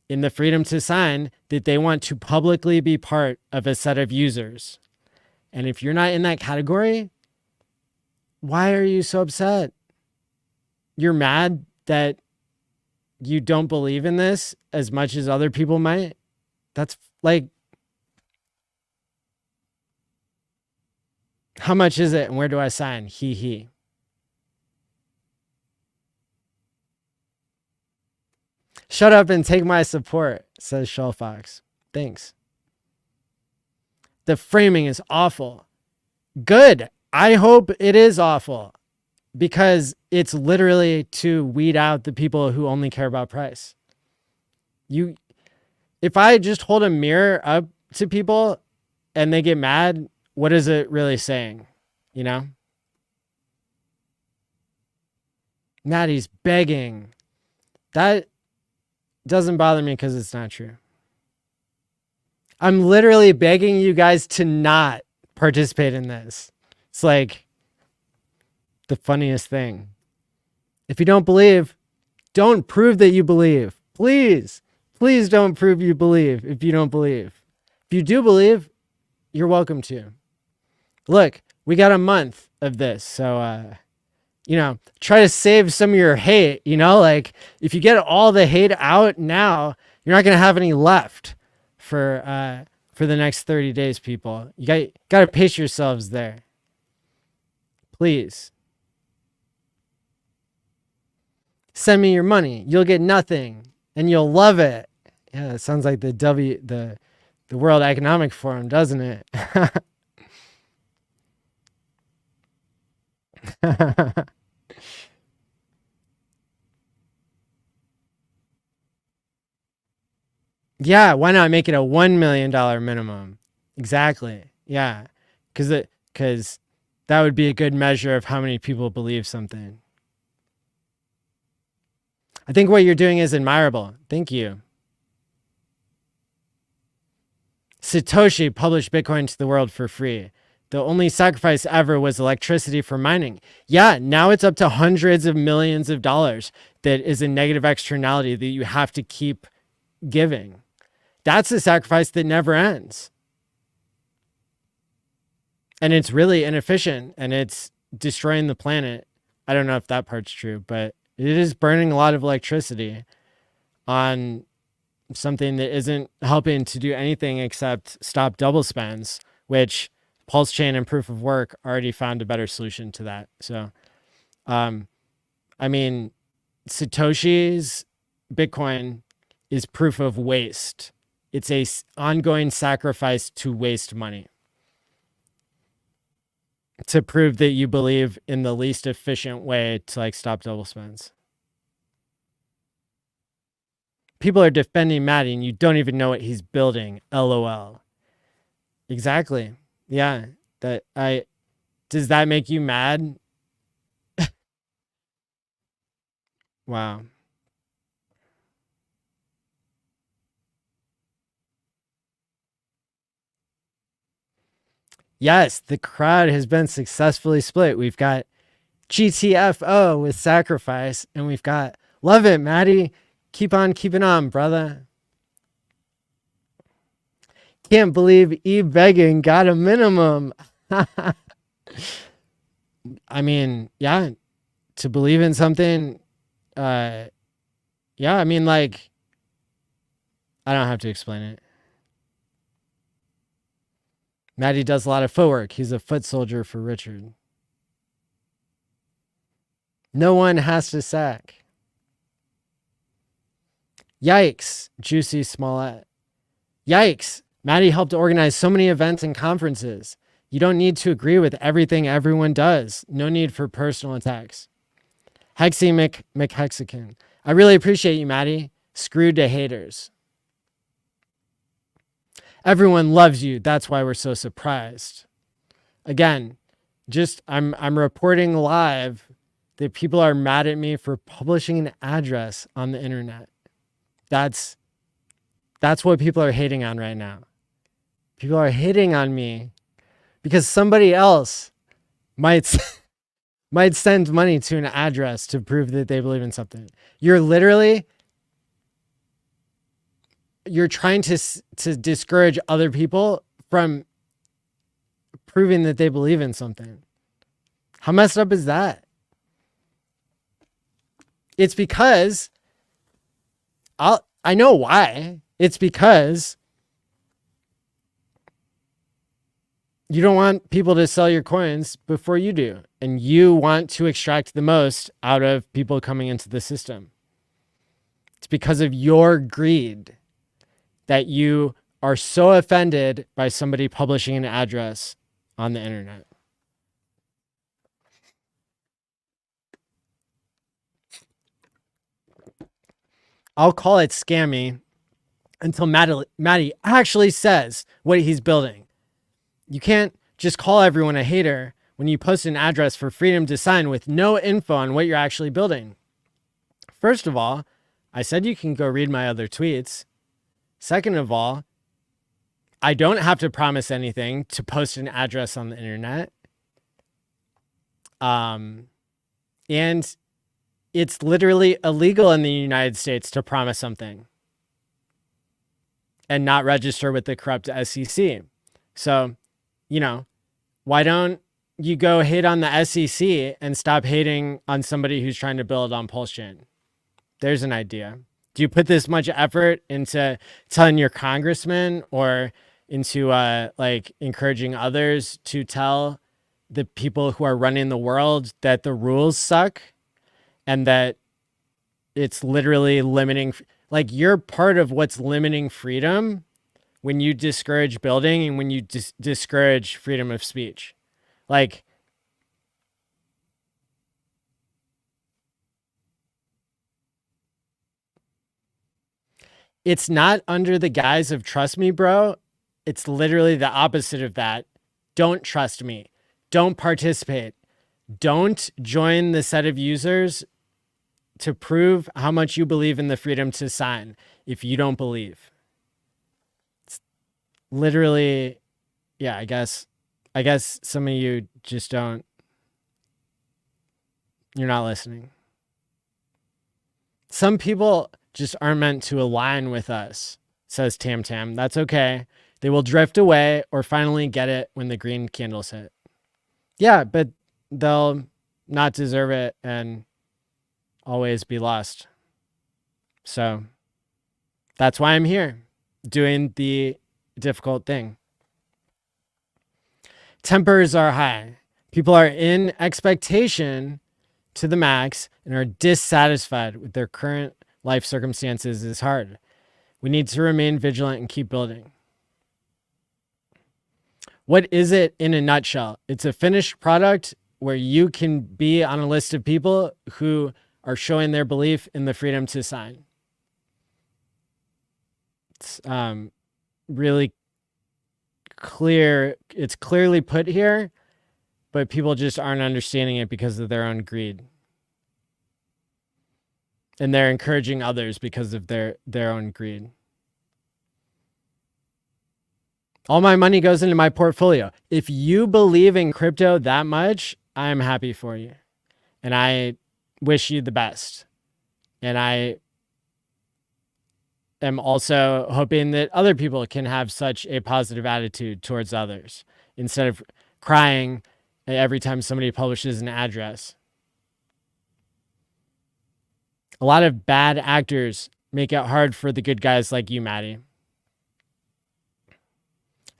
in the freedom to sign that they want to publicly be part of a set of users. And if you're not in that category, why are you so upset? You're mad that you don't believe in this as much as other people might? That's like, how much is it and where do I sign? He. Shut up and take my support, says Shellfox. Thanks. The framing is awful. Good. I hope it is awful because it's literally to weed out the people who only care about price. If I just hold a mirror up to people and they get mad, what is it really saying? You know? Maddie's begging. That doesn't bother me because it's not true. I'm literally begging you guys to not participate in this. It's like the funniest thing. If you don't believe, don't prove that you believe. Please, please don't prove you believe if you don't believe. If you do believe, you're welcome to. Look, we got a month of this. So, try to save some of your hate, like if you get all the hate out now, you're not going to have any left for the next 30 days, people. You got to pace yourselves there. Please. Send me your money. You'll get nothing and you'll love it. Yeah, it sounds like the World Economic Forum, doesn't it? Yeah, why not make it a $1 million minimum? Exactly. Yeah, because that would be a good measure of how many people believe something. I think what you're doing is admirable. Thank you. Satoshi published Bitcoin to the world for free. The only sacrifice ever was electricity for mining. Yeah, now it's up to hundreds of millions of dollars that is a negative externality that you have to keep giving. That's a sacrifice that never ends. And it's really inefficient and it's destroying the planet. I don't know if that part's true, but it is burning a lot of electricity on something that isn't helping to do anything except stop double spends, which PulseChain and proof of work already found a better solution to that. So, Satoshi's Bitcoin is proof of waste. It's a ongoing sacrifice to waste money to prove that you believe in the least efficient way to stop double spends. People are defending Maddie and you don't even know what he's building. LOL. Exactly. Yeah. Does that make you mad? Wow. Yes, the crowd has been successfully split. We've got GTFO with sacrifice, and we've got love it, Maddie. Keep on keeping on, brother. Can't believe e-begging got a minimum. Yeah, to believe in something, I don't have to explain it. Maddie does a lot of footwork. He's a foot soldier for Richard. No one has to sack. Yikes, Juicy Smollett. Yikes, Maddie helped organize so many events and conferences. You don't need to agree with everything everyone does. No need for personal attacks. Hexy McHexican. I really appreciate you, Maddie. Screwed to haters. Everyone loves you. That's why we're so surprised. Again, I'm reporting live that people are mad at me for publishing an address on the internet. That's what people are hating on right now. People are hating on me because somebody else might send money to an address to prove that they believe in something. You're trying to discourage other people from proving that they believe in something. How messed up is that? It's because I know why. It's because you don't want people to sell your coins before you do. And you want to extract the most out of people coming into the system. It's because of your greed that you are so offended by somebody publishing an address on the internet. I'll call it scammy until Matty actually says what he's building. You can't just call everyone a hater when you post an address for freedom to sign with no info on what you're actually building. First of all, I said you can go read my other tweets. Second of all, I don't have to promise anything to post an address on the internet. And it's literally illegal in the United States to promise something and not register with the corrupt SEC. So, why don't you go hate on the SEC and stop hating on somebody who's trying to build on PulseChain? There's an idea. Do you put this much effort into telling your congressman or into encouraging others to tell the people who are running the world that the rules suck and that it's literally limiting, you're part of what's limiting freedom when you discourage building and when you discourage freedom of speech? It's not under the guise of trust me, bro. It's literally the opposite of that. Don't trust me. Don't participate. Don't join the set of users to prove how much you believe in the freedom to sign if you don't believe. It's literally, yeah, I guess some of you just don't, you're not listening. Some people just aren't meant to align with us, says Tam Tam. That's okay. They will drift away or finally get it when the green candles hit. Yeah, but they'll not deserve it and always be lost. So that's why I'm here, doing the difficult thing. Tempers are high. People are in expectation to the max and are dissatisfied with their current life circumstances is hard. We need to remain vigilant and keep building. What is it in a nutshell? It's a finished product where you can be on a list of people who are showing their belief in the freedom to sign. It's really clear. It's clearly put here, but people just aren't understanding it because of their own greed. And they're encouraging others because of their own greed. All my money goes into my portfolio. If you believe in crypto that much, I'm happy for you. And I wish you the best. And I am also hoping that other people can have such a positive attitude towards others instead of crying every time somebody publishes an address. A lot of bad actors make it hard for the good guys like you, Maddie.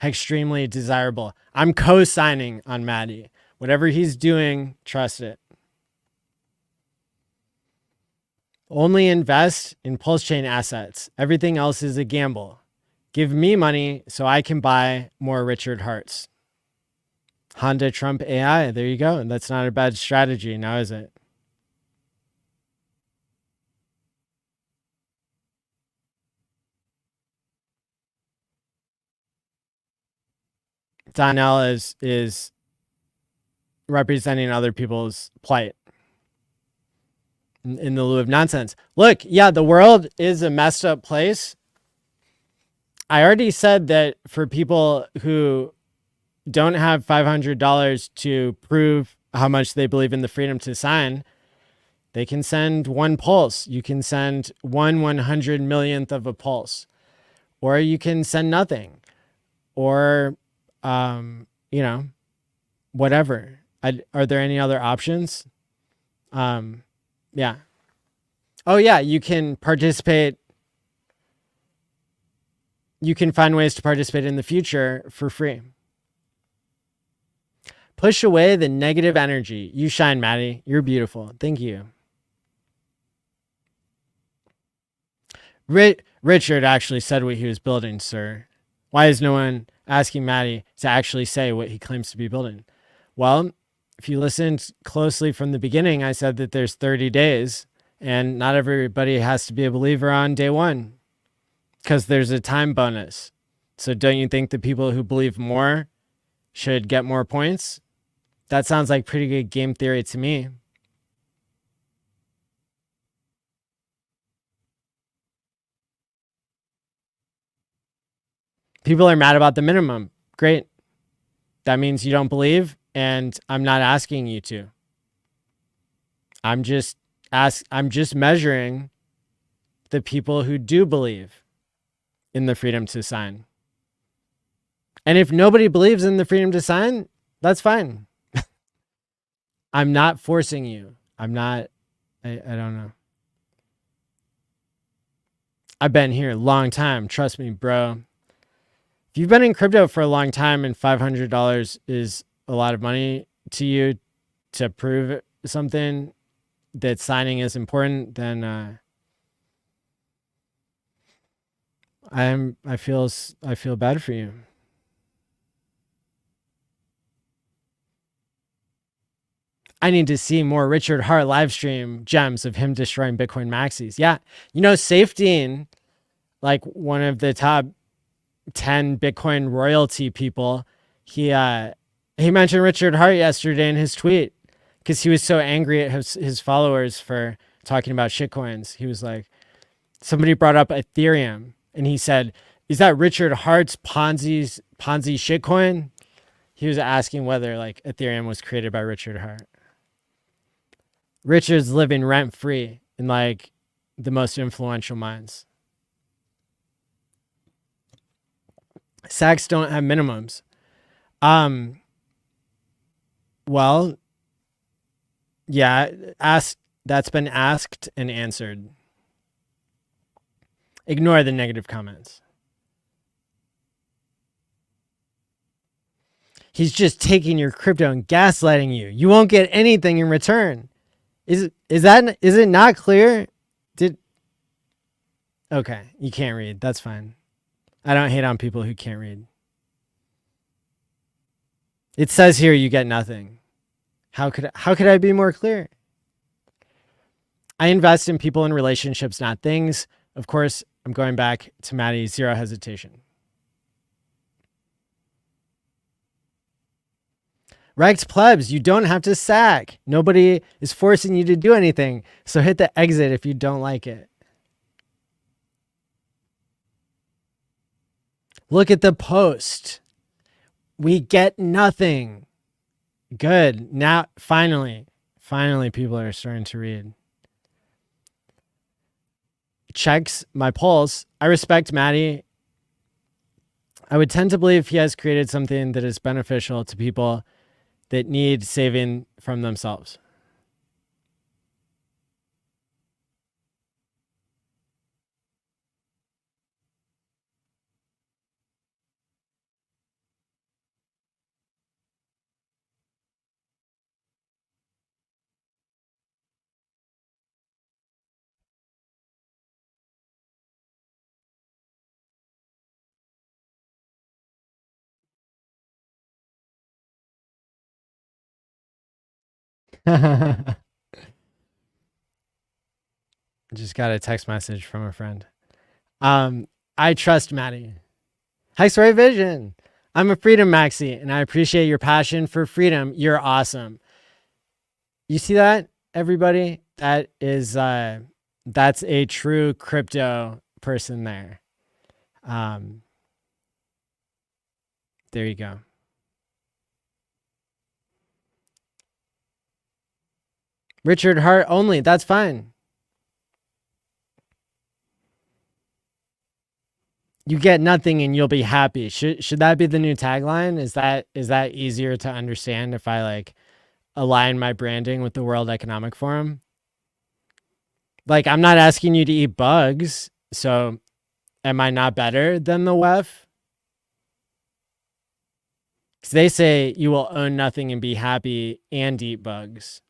Extremely desirable. I'm co-signing on Maddie. Whatever he's doing, trust it. Only invest in PulseChain assets. Everything else is a gamble. Give me money so I can buy more Richard Harts. Honda Trump AI. There you go. That's not a bad strategy now, is it? Donnell is representing other people's plight in the lieu of nonsense. Look, yeah, the world is a messed up place. I already said that for people who don't have $500 to prove how much they believe in the freedom to sign, they can send one pulse. You can send 1/100 millionth of a pulse, or you can send nothing, or whatever. Are there any other options? Yeah. Oh yeah, you can participate. You can find ways to participate in the future for free. Push away the negative energy. You shine, Maddie. You're beautiful. Thank you. Richard actually said what he was building, sir. Why is no one asking Matty to actually say what he claims to be building? Well, if you listened closely from the beginning, I said that there's 30 days and not everybody has to be a believer on day one because there's a time bonus. So don't you think the people who believe more should get more points? That sounds like pretty good game theory to me. People are mad about the minimum. Great. That means you don't believe, and I'm not asking you to. I'm just measuring the people who do believe in the freedom to sign. And if nobody believes in the freedom to sign, that's fine. I'm not forcing you. I don't know. I've been here a long time. Trust me, bro. If you've been in crypto for a long time and $500 is a lot of money to you to prove something that signing is important, then I feel bad for you. I need to see more Richard Hart live stream gems of him destroying Bitcoin maxis. Yeah, Safety, like one of the top 10 Bitcoin royalty people, he mentioned Richard Hart yesterday in his tweet because he was so angry at his followers for talking about shitcoins. He was like, somebody brought up Ethereum and he said, is that Richard Hart's Ponzi shitcoin? He was asking whether like Ethereum was created by Richard Hart. Richard's living rent free in like the most influential minds. Sacks don't have minimums. Well, yeah, that's been asked and answered. Ignore the negative comments. He's just taking your crypto and gaslighting you. You won't get anything in return. Is it not clear? Okay, you can't read. That's fine. I don't hate on people who can't read. It says here you get nothing. How could I be more clear? I invest in people and relationships, not things. Of course, I'm going back to Matty, zero hesitation. Wrecked plebs, you don't have to sack. Nobody is forcing you to do anything. So hit the exit if you don't like it. Look at the post. We get nothing. Good. Now, finally people are starting to read. Checks my pulse. I respect Matty. I would tend to believe he has created something that is beneficial to people that need saving from themselves. Just got a text message from a friend. I trust Matty. Hex Right Vision. I'm a freedom maxi and I appreciate your passion for freedom. You're awesome. You see that, everybody? That is that's a true crypto person there. There you go. Richard Hart only. That's fine. You get nothing and you'll be happy. Should that be the new tagline? Is that easier to understand if I like align my branding with the World Economic Forum? Like, I'm not asking you to eat bugs, so am I not better than the wETH? Because they say you will own nothing and be happy and eat bugs.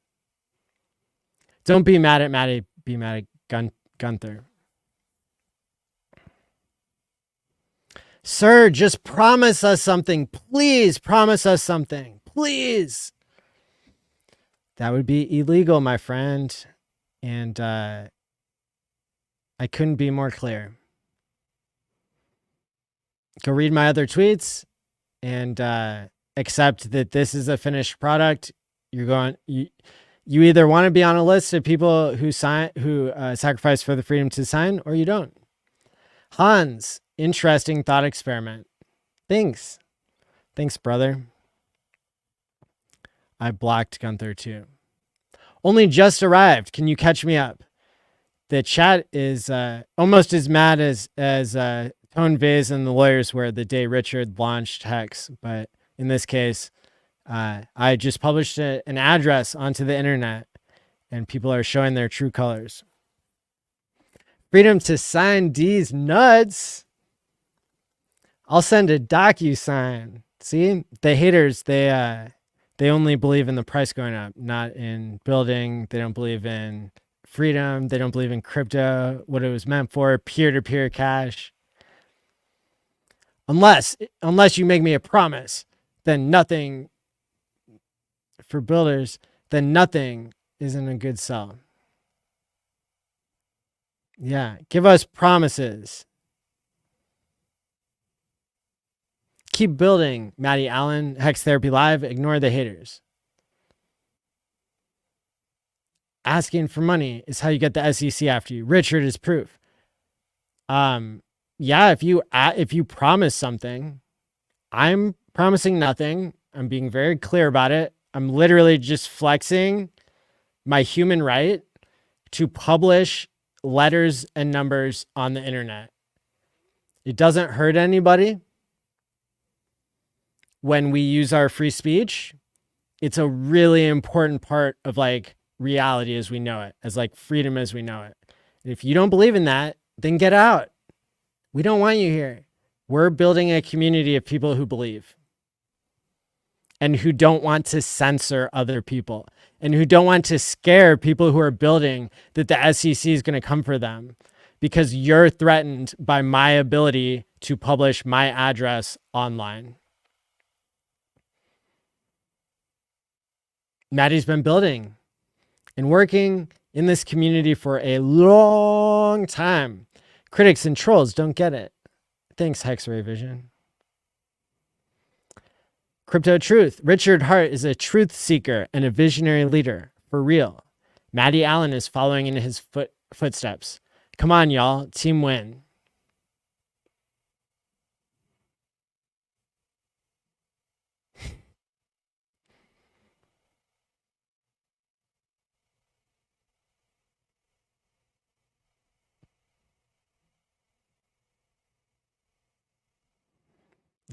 Don't be mad at Matty, be mad at Gunther. Sir, just promise us something. Please promise us something. Please. That would be illegal, my friend. And I couldn't be more clear. Go read my other tweets and accept that this is a finished product. You either want to be on a list of people who sacrifice for the freedom to sign, or you don't. Hans, interesting thought experiment. Thanks, brother. I blocked Gunther too. Only just arrived. Can you catch me up? The chat is almost as mad as Tone Vase and the lawyers were the day Richard launched PHEX, but in this case, I just published an address onto the internet, and people are showing their true colors. Freedom to sign D's nuts. I'll send a DocuSign. See, the haters, they only believe in the price going up, not in building. They don't believe in freedom. They don't believe in crypto, what it was meant for, peer-to-peer cash. Unless you make me a promise, then nothing for builders, then nothing isn't a good sell. Yeah, give us promises. Keep building, Matty Allen, Hex Therapy Live. Ignore the haters. Asking for money is how you get the SEC after you. Richard is proof. Yeah, if you promise something, I'm promising nothing. I'm being very clear about it. I'm literally just flexing my human right to publish letters and numbers on the internet. It doesn't hurt anybody when we use our free speech. It's a really important part of like reality as we know it, as like freedom as we know it. And if you don't believe in that, then get out. We don't want you here. We're building a community of people who believe and who don't want to censor other people and who don't want to scare people who are building that the SEC is going to come for them because you're threatened by my ability to publish my address online. Maddie's been building and working in this community for a long time. Critics and trolls don't get it. Thanks, Hexray Vision. Crypto Truth. Richard Hart is a truth seeker and a visionary leader. For real. Matty Allen is following in his footsteps. Come on, y'all. Team win.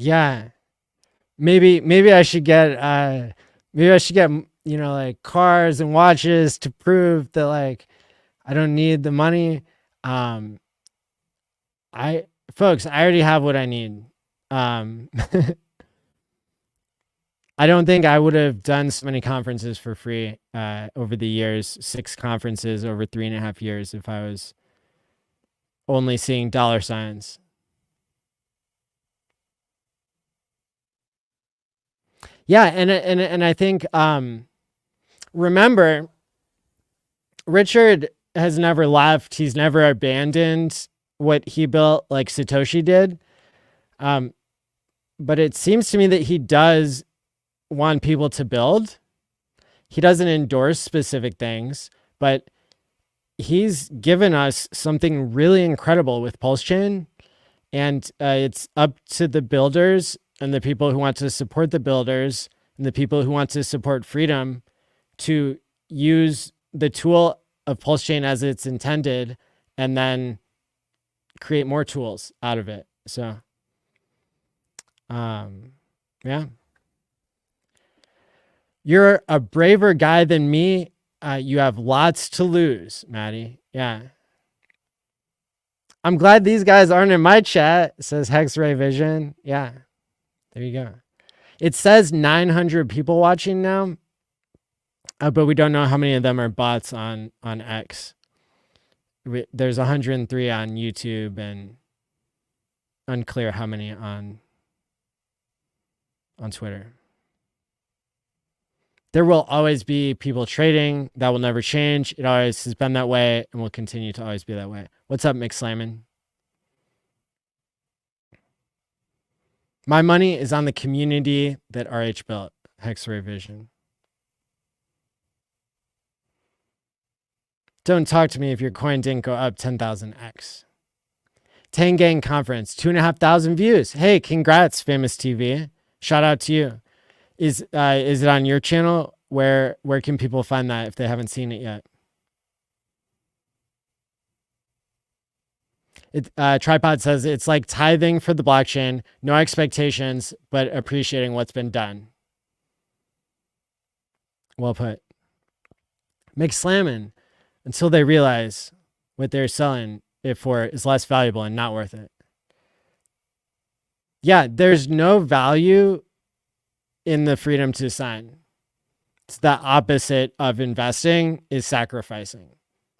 Yeah. Maybe I should get like cars and watches to prove that like I don't need the money. Folks, I already have what I need. I don't think I would have done so many conferences for free over the years, 6 conferences over 3.5 years if I was only seeing dollar signs. Yeah, and I think remember, Richard has never left. He's never abandoned what he built like Satoshi did. But it seems to me that he does want people to build. He doesn't endorse specific things, but he's given us something really incredible with PulseChain. And it's up to the builders and the people who want to support the builders and the people who want to support freedom to use the tool of PulseChain as it's intended and then create more tools out of it. So, yeah. You're a braver guy than me. You have lots to lose, Maddie. Yeah. I'm glad these guys aren't in my chat, says Hexray Vision. Yeah. There you go. It says 900 people watching now, but we don't know how many of them are bots on X. There's 103 on YouTube, and unclear how many on Twitter. There will always be people trading. That will never change. It always has been that way and will continue to always be that way. What's up, McSlamin? My money is on the community that RH built, Hexray Vision. Don't talk to me if your coin didn't go up 10,000x. Tangang Conference, 2,500 views. Hey, congrats, Famous TV. Shout out to you. Is it on your channel? Where can people find that if they haven't seen it yet? Tripod says it's like tithing for the blockchain, no expectations, but appreciating what's been done. Well put. McSlammin, until they realize what they're selling it for is less valuable and not worth it. Yeah, there's no value in the freedom to sign. It's the opposite of investing is sacrificing.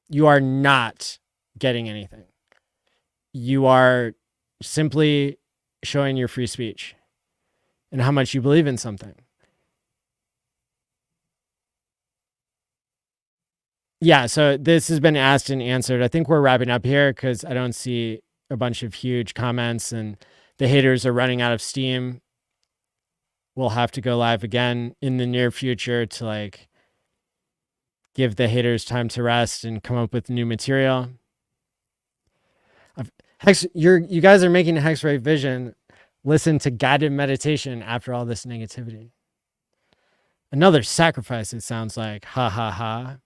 You are not getting anything. You are simply showing your free speech and how much you believe in something. Yeah, so this has been asked and answered. I think we're wrapping up here because I don't see a bunch of huge comments and the haters are running out of steam. We'll have to go live again in the near future to like give the haters time to rest and come up with new material. You guys are making Hexray Vision listen to guided meditation after all this negativity. Another sacrifice, it sounds like. Ha ha ha.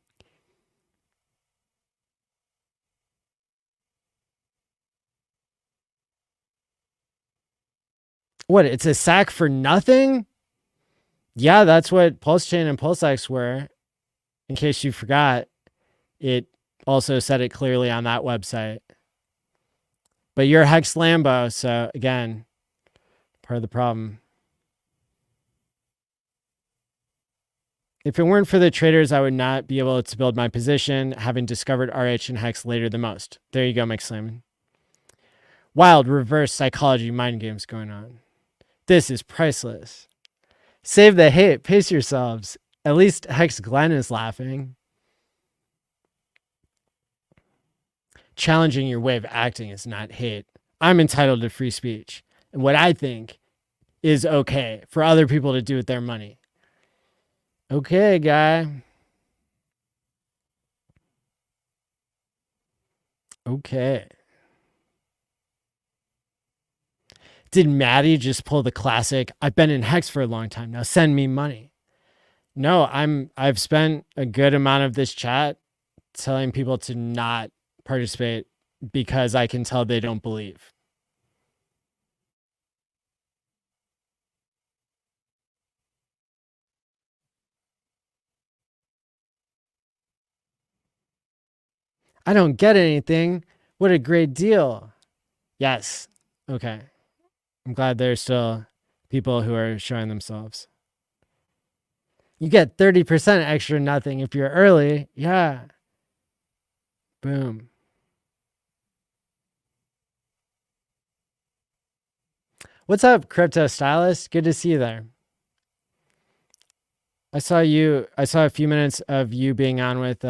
What, it's a sack for nothing? Yeah, that's what PulseChain and PulseChain were. In case you forgot, it also said it clearly on that website. But you're Hex Lambo, so again, part of the problem. If it weren't for the traders, I would not be able to build my position, having discovered RH and Hex later than most. There you go, Mike Slayman. Wild reverse psychology mind games going on. This is priceless. Save the hate. Pace yourselves. At least Hex Glenn is laughing. Challenging your way of acting is not hate. I'm entitled to free speech and what I think is okay for other people to do with their money. Okay, guy. Okay. Did Maddie just pull the classic, I've been in Hex for a long time, now send me money? No, I've spent a good amount of this chat telling people to not participate because I can tell they don't believe. I don't get anything. What a great deal. Yes. Okay. I'm glad there's still people who are showing themselves. You get 30% extra nothing if you're early. Yeah. Boom. What's up, Crypto Stylist? Good to see you there. I saw a few minutes of you being on with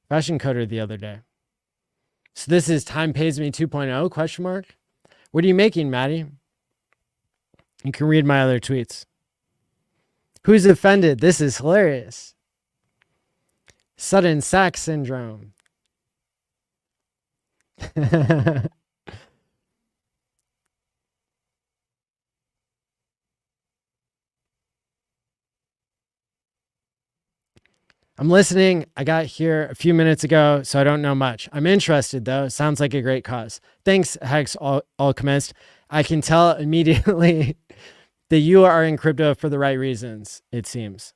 Fashion Coder the other day. So this is Time Pays Me 2.0 question mark. What are you making, Maddie? You can read my other tweets. Who's offended? This is hilarious. Sudden sack syndrome. I'm listening. I got here a few minutes ago, so I don't know much. I'm interested, though. Sounds like a great cause. Thanks, Hex Alchemist. I can tell immediately that you are in crypto for the right reasons, it seems.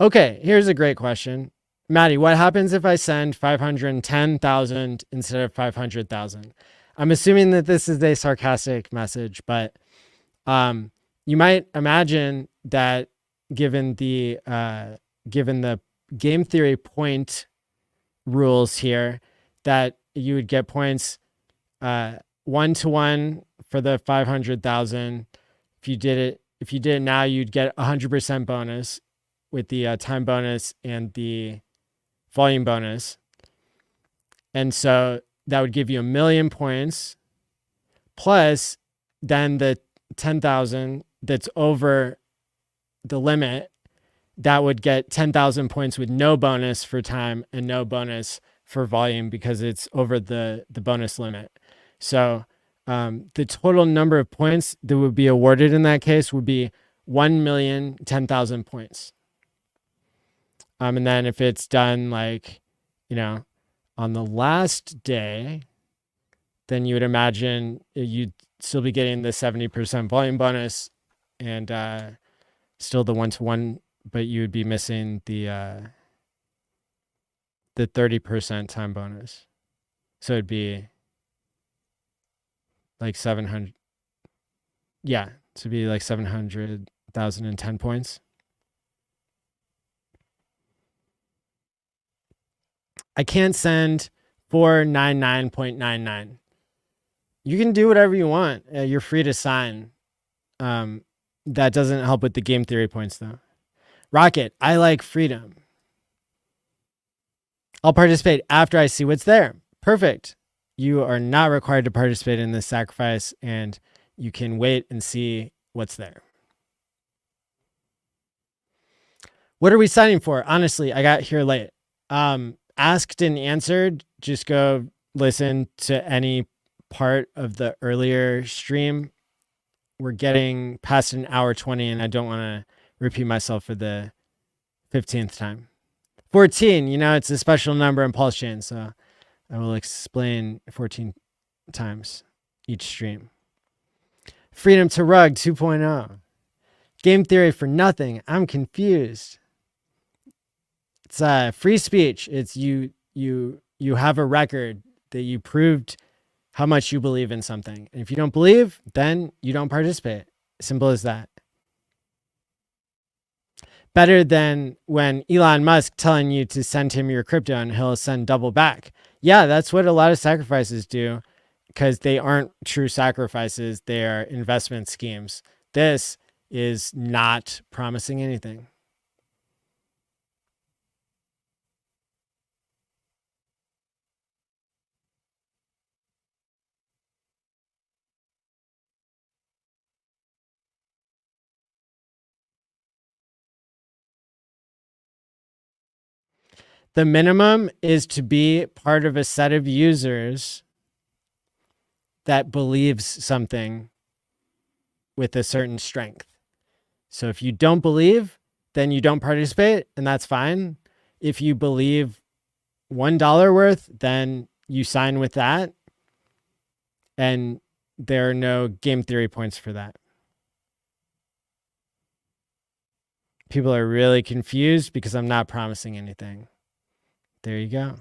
Okay, here's a great question. Maddie, what happens if I send 510,000 instead of 500,000? I'm assuming that this is a sarcastic message, but you might imagine that given the game theory point rules here, that you would get points 1-to-1 for the 500,000. If you did it now, you'd get 100% bonus with the time bonus and the volume bonus. And so that would give you 1,000,000 points plus then the 10,000 that's over the limit. That would get 10,000 points with no bonus for time and no bonus for volume because it's over the bonus limit. So the total number of points that would be awarded in that case would be 1,010,000 points. And then if it's done like, on the last day, then you would imagine you'd still be getting the 70% volume bonus and still the 1-to-1, but you would be missing the 30% time bonus. So it'd be like 700. Yeah, so it'd be like 700,010 points. I can't send 499.99. You can do whatever you want. You're free to sign. That doesn't help with the game theory points, though. Rocket, I like freedom. I'll participate after I see what's there. Perfect. You are not required to participate in this sacrifice, and you can wait and see what's there. What are we signing for? Honestly, I got here late. Asked and answered. Just go listen to any part of the earlier stream. We're getting past an hour 20, and I don't want to repeat myself for the 15th time. 14, it's a special number in PulseChain, so I will explain 14 times each stream. Freedom to Rug 2.0. Game theory for nothing. I'm confused. It's free speech. It's you have a record that you proved how much you believe in something. And if you don't believe, then you don't participate. Simple as that. Better than when Elon Musk telling you to send him your crypto and he'll send double back. Yeah, that's what a lot of sacrifices do because they aren't true sacrifices. They are investment schemes. This is not promising anything. The minimum is to be part of a set of users that believes something with a certain strength. So if you don't believe, then you don't participate, and that's fine. If you believe $1 worth, then you sign with that, and there are no game theory points for that. People are really confused because I'm not promising anything. There you go.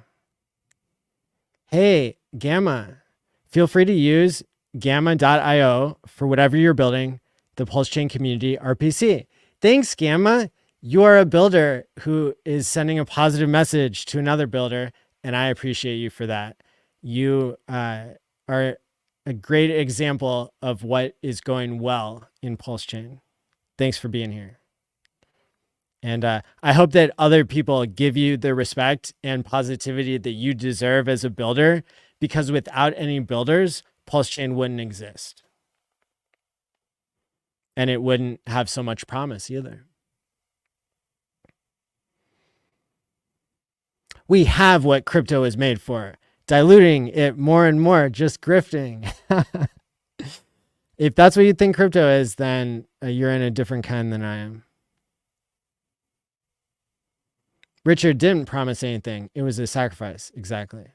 Hey, Gamma, feel free to use gamma.io for whatever you're building, the PulseChain community RPC. Thanks, Gamma. You are a builder who is sending a positive message to another builder, and I appreciate you for that. You are a great example of what is going well in PulseChain. Thanks for being here. And I hope that other people give you the respect and positivity that you deserve as a builder, because without any builders, PulseChain wouldn't exist. And it wouldn't have so much promise either. We have what crypto is made for. Diluting it more and more, just grifting. If that's what you think crypto is, then you're in a different kind than I am. Richard didn't promise anything. It was a sacrifice. Exactly.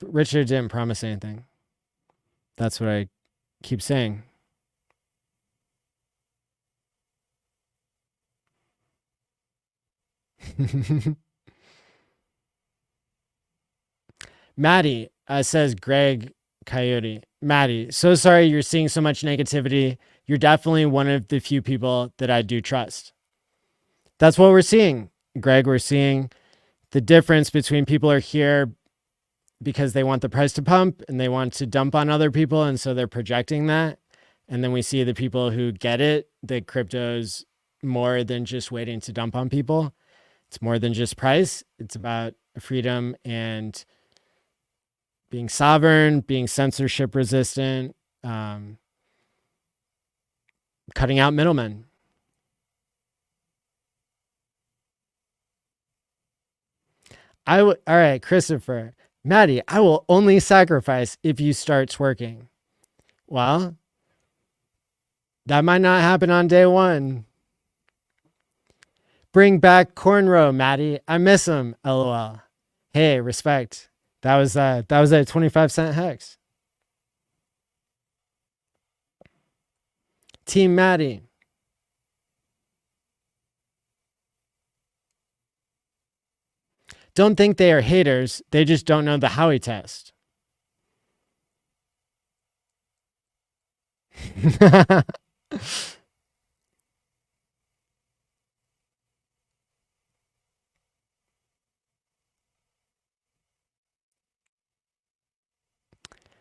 Richard didn't promise anything. That's what I keep saying. Maddie says Greg Coyote. Maddie, so sorry you're seeing so much negativity. You're definitely one of the few people that I do trust. That's what we're seeing. Greg, we're seeing the difference between people are here because they want the price to pump and they want to dump on other people. And so they're projecting that. And then we see the people who get it, that crypto's more than just waiting to dump on people. It's more than just price. It's about freedom and being sovereign, being censorship resistant, cutting out middlemen. All right, Christopher. Maddie, I will only sacrifice if you start twerking. Well, that might not happen on day one. Bring back cornrow, Maddie. I miss him. LOL. Hey, respect. That was a 25-cent hex. Team Maddie. Don't think they are haters. They just don't know the Howey test.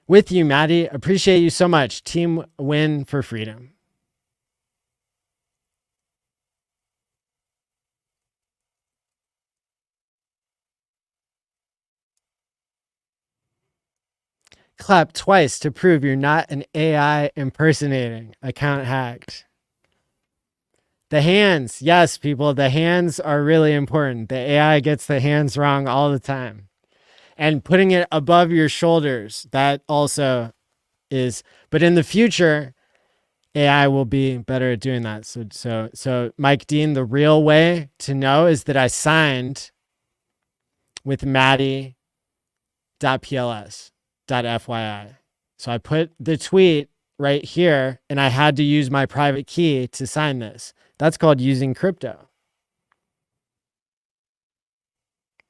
With you, Maddie. Appreciate you so much. Team win for freedom. Clap twice to prove you're not an AI impersonating. Account hacked. The hands. Yes, people, the hands are really important. The AI gets the hands wrong all the time. And putting it above your shoulders, that also is, but in the future, AI will be better at doing that. So Mike Dean, the real way to know is that I signed with Maddie.pls.fyi. So I put the tweet right here and I had to use my private key to sign this. That's called using crypto.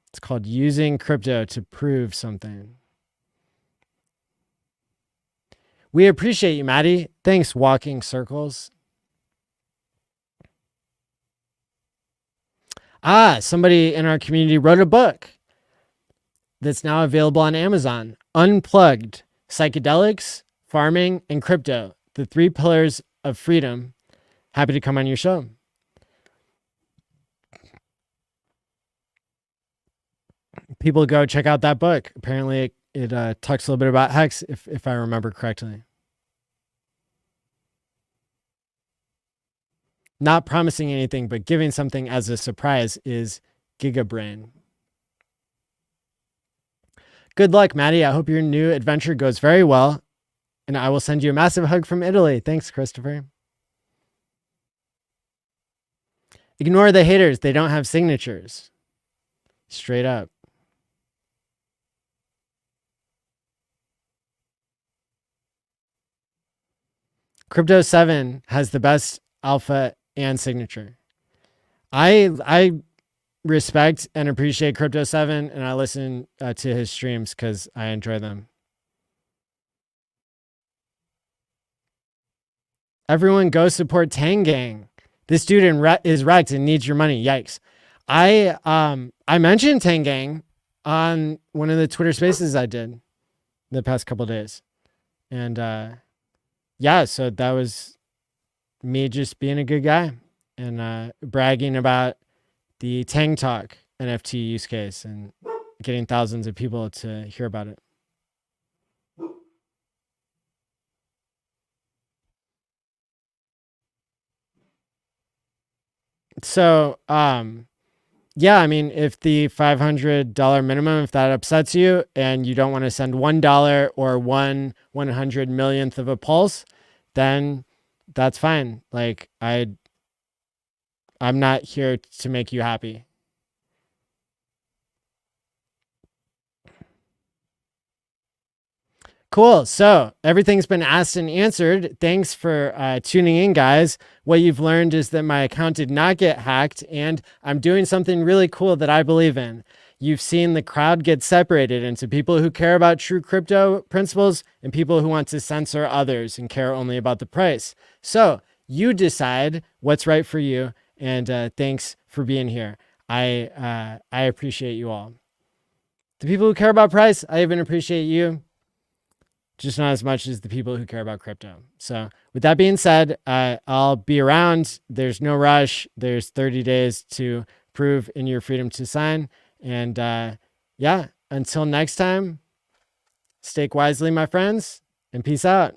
It's called using crypto to prove something. We appreciate you, Maddie. Thanks, Walking Circles. Somebody in our community wrote a book that's now available on Amazon. Unplugged: Psychedelics, Farming, and Crypto. The 3 pillars of freedom. Happy to come on your show. People go check out that book. Apparently it talks a little bit about Hex, if I remember correctly. Not promising anything, but giving something as a surprise is GigaBrain. Good luck, Maddie. I hope your new adventure goes very well. And I will send you a massive hug from Italy. Thanks, Christopher. Ignore the haters. They don't have signatures. Straight up. Crypto 7 has the best alpha and signature. I respect and appreciate Crypto 7, and I listen to his streams because I enjoy them. Everyone go support Tang Gang. This dude is wrecked and needs your money. Yikes. I mentioned Tang Gang on one of the Twitter spaces I did the past couple days. And yeah, so that was me just being a good guy and bragging about the Tang Talk NFT use case and getting thousands of people to hear about it. So, yeah, I mean, if the $500 minimum, if that upsets you and you don't want to send $1 or 1/100 millionth of a pulse, then that's fine. Like I'm not here to make you happy. Cool. So everything's been asked and answered. Thanks for tuning in, guys. What you've learned is that my account did not get hacked, and I'm doing something really cool that I believe in. You've seen the crowd get separated into people who care about true crypto principles and people who want to censor others and care only about the price. So you decide what's right for you, and thanks for being here. I appreciate you all. The people who care about price, I even appreciate you, just not as much as the people who care about crypto. So with that being said, I'll be around. There's no rush. There's 30 days to prove in your freedom to sign. And yeah, until next time, stake wisely, my friends, and peace out.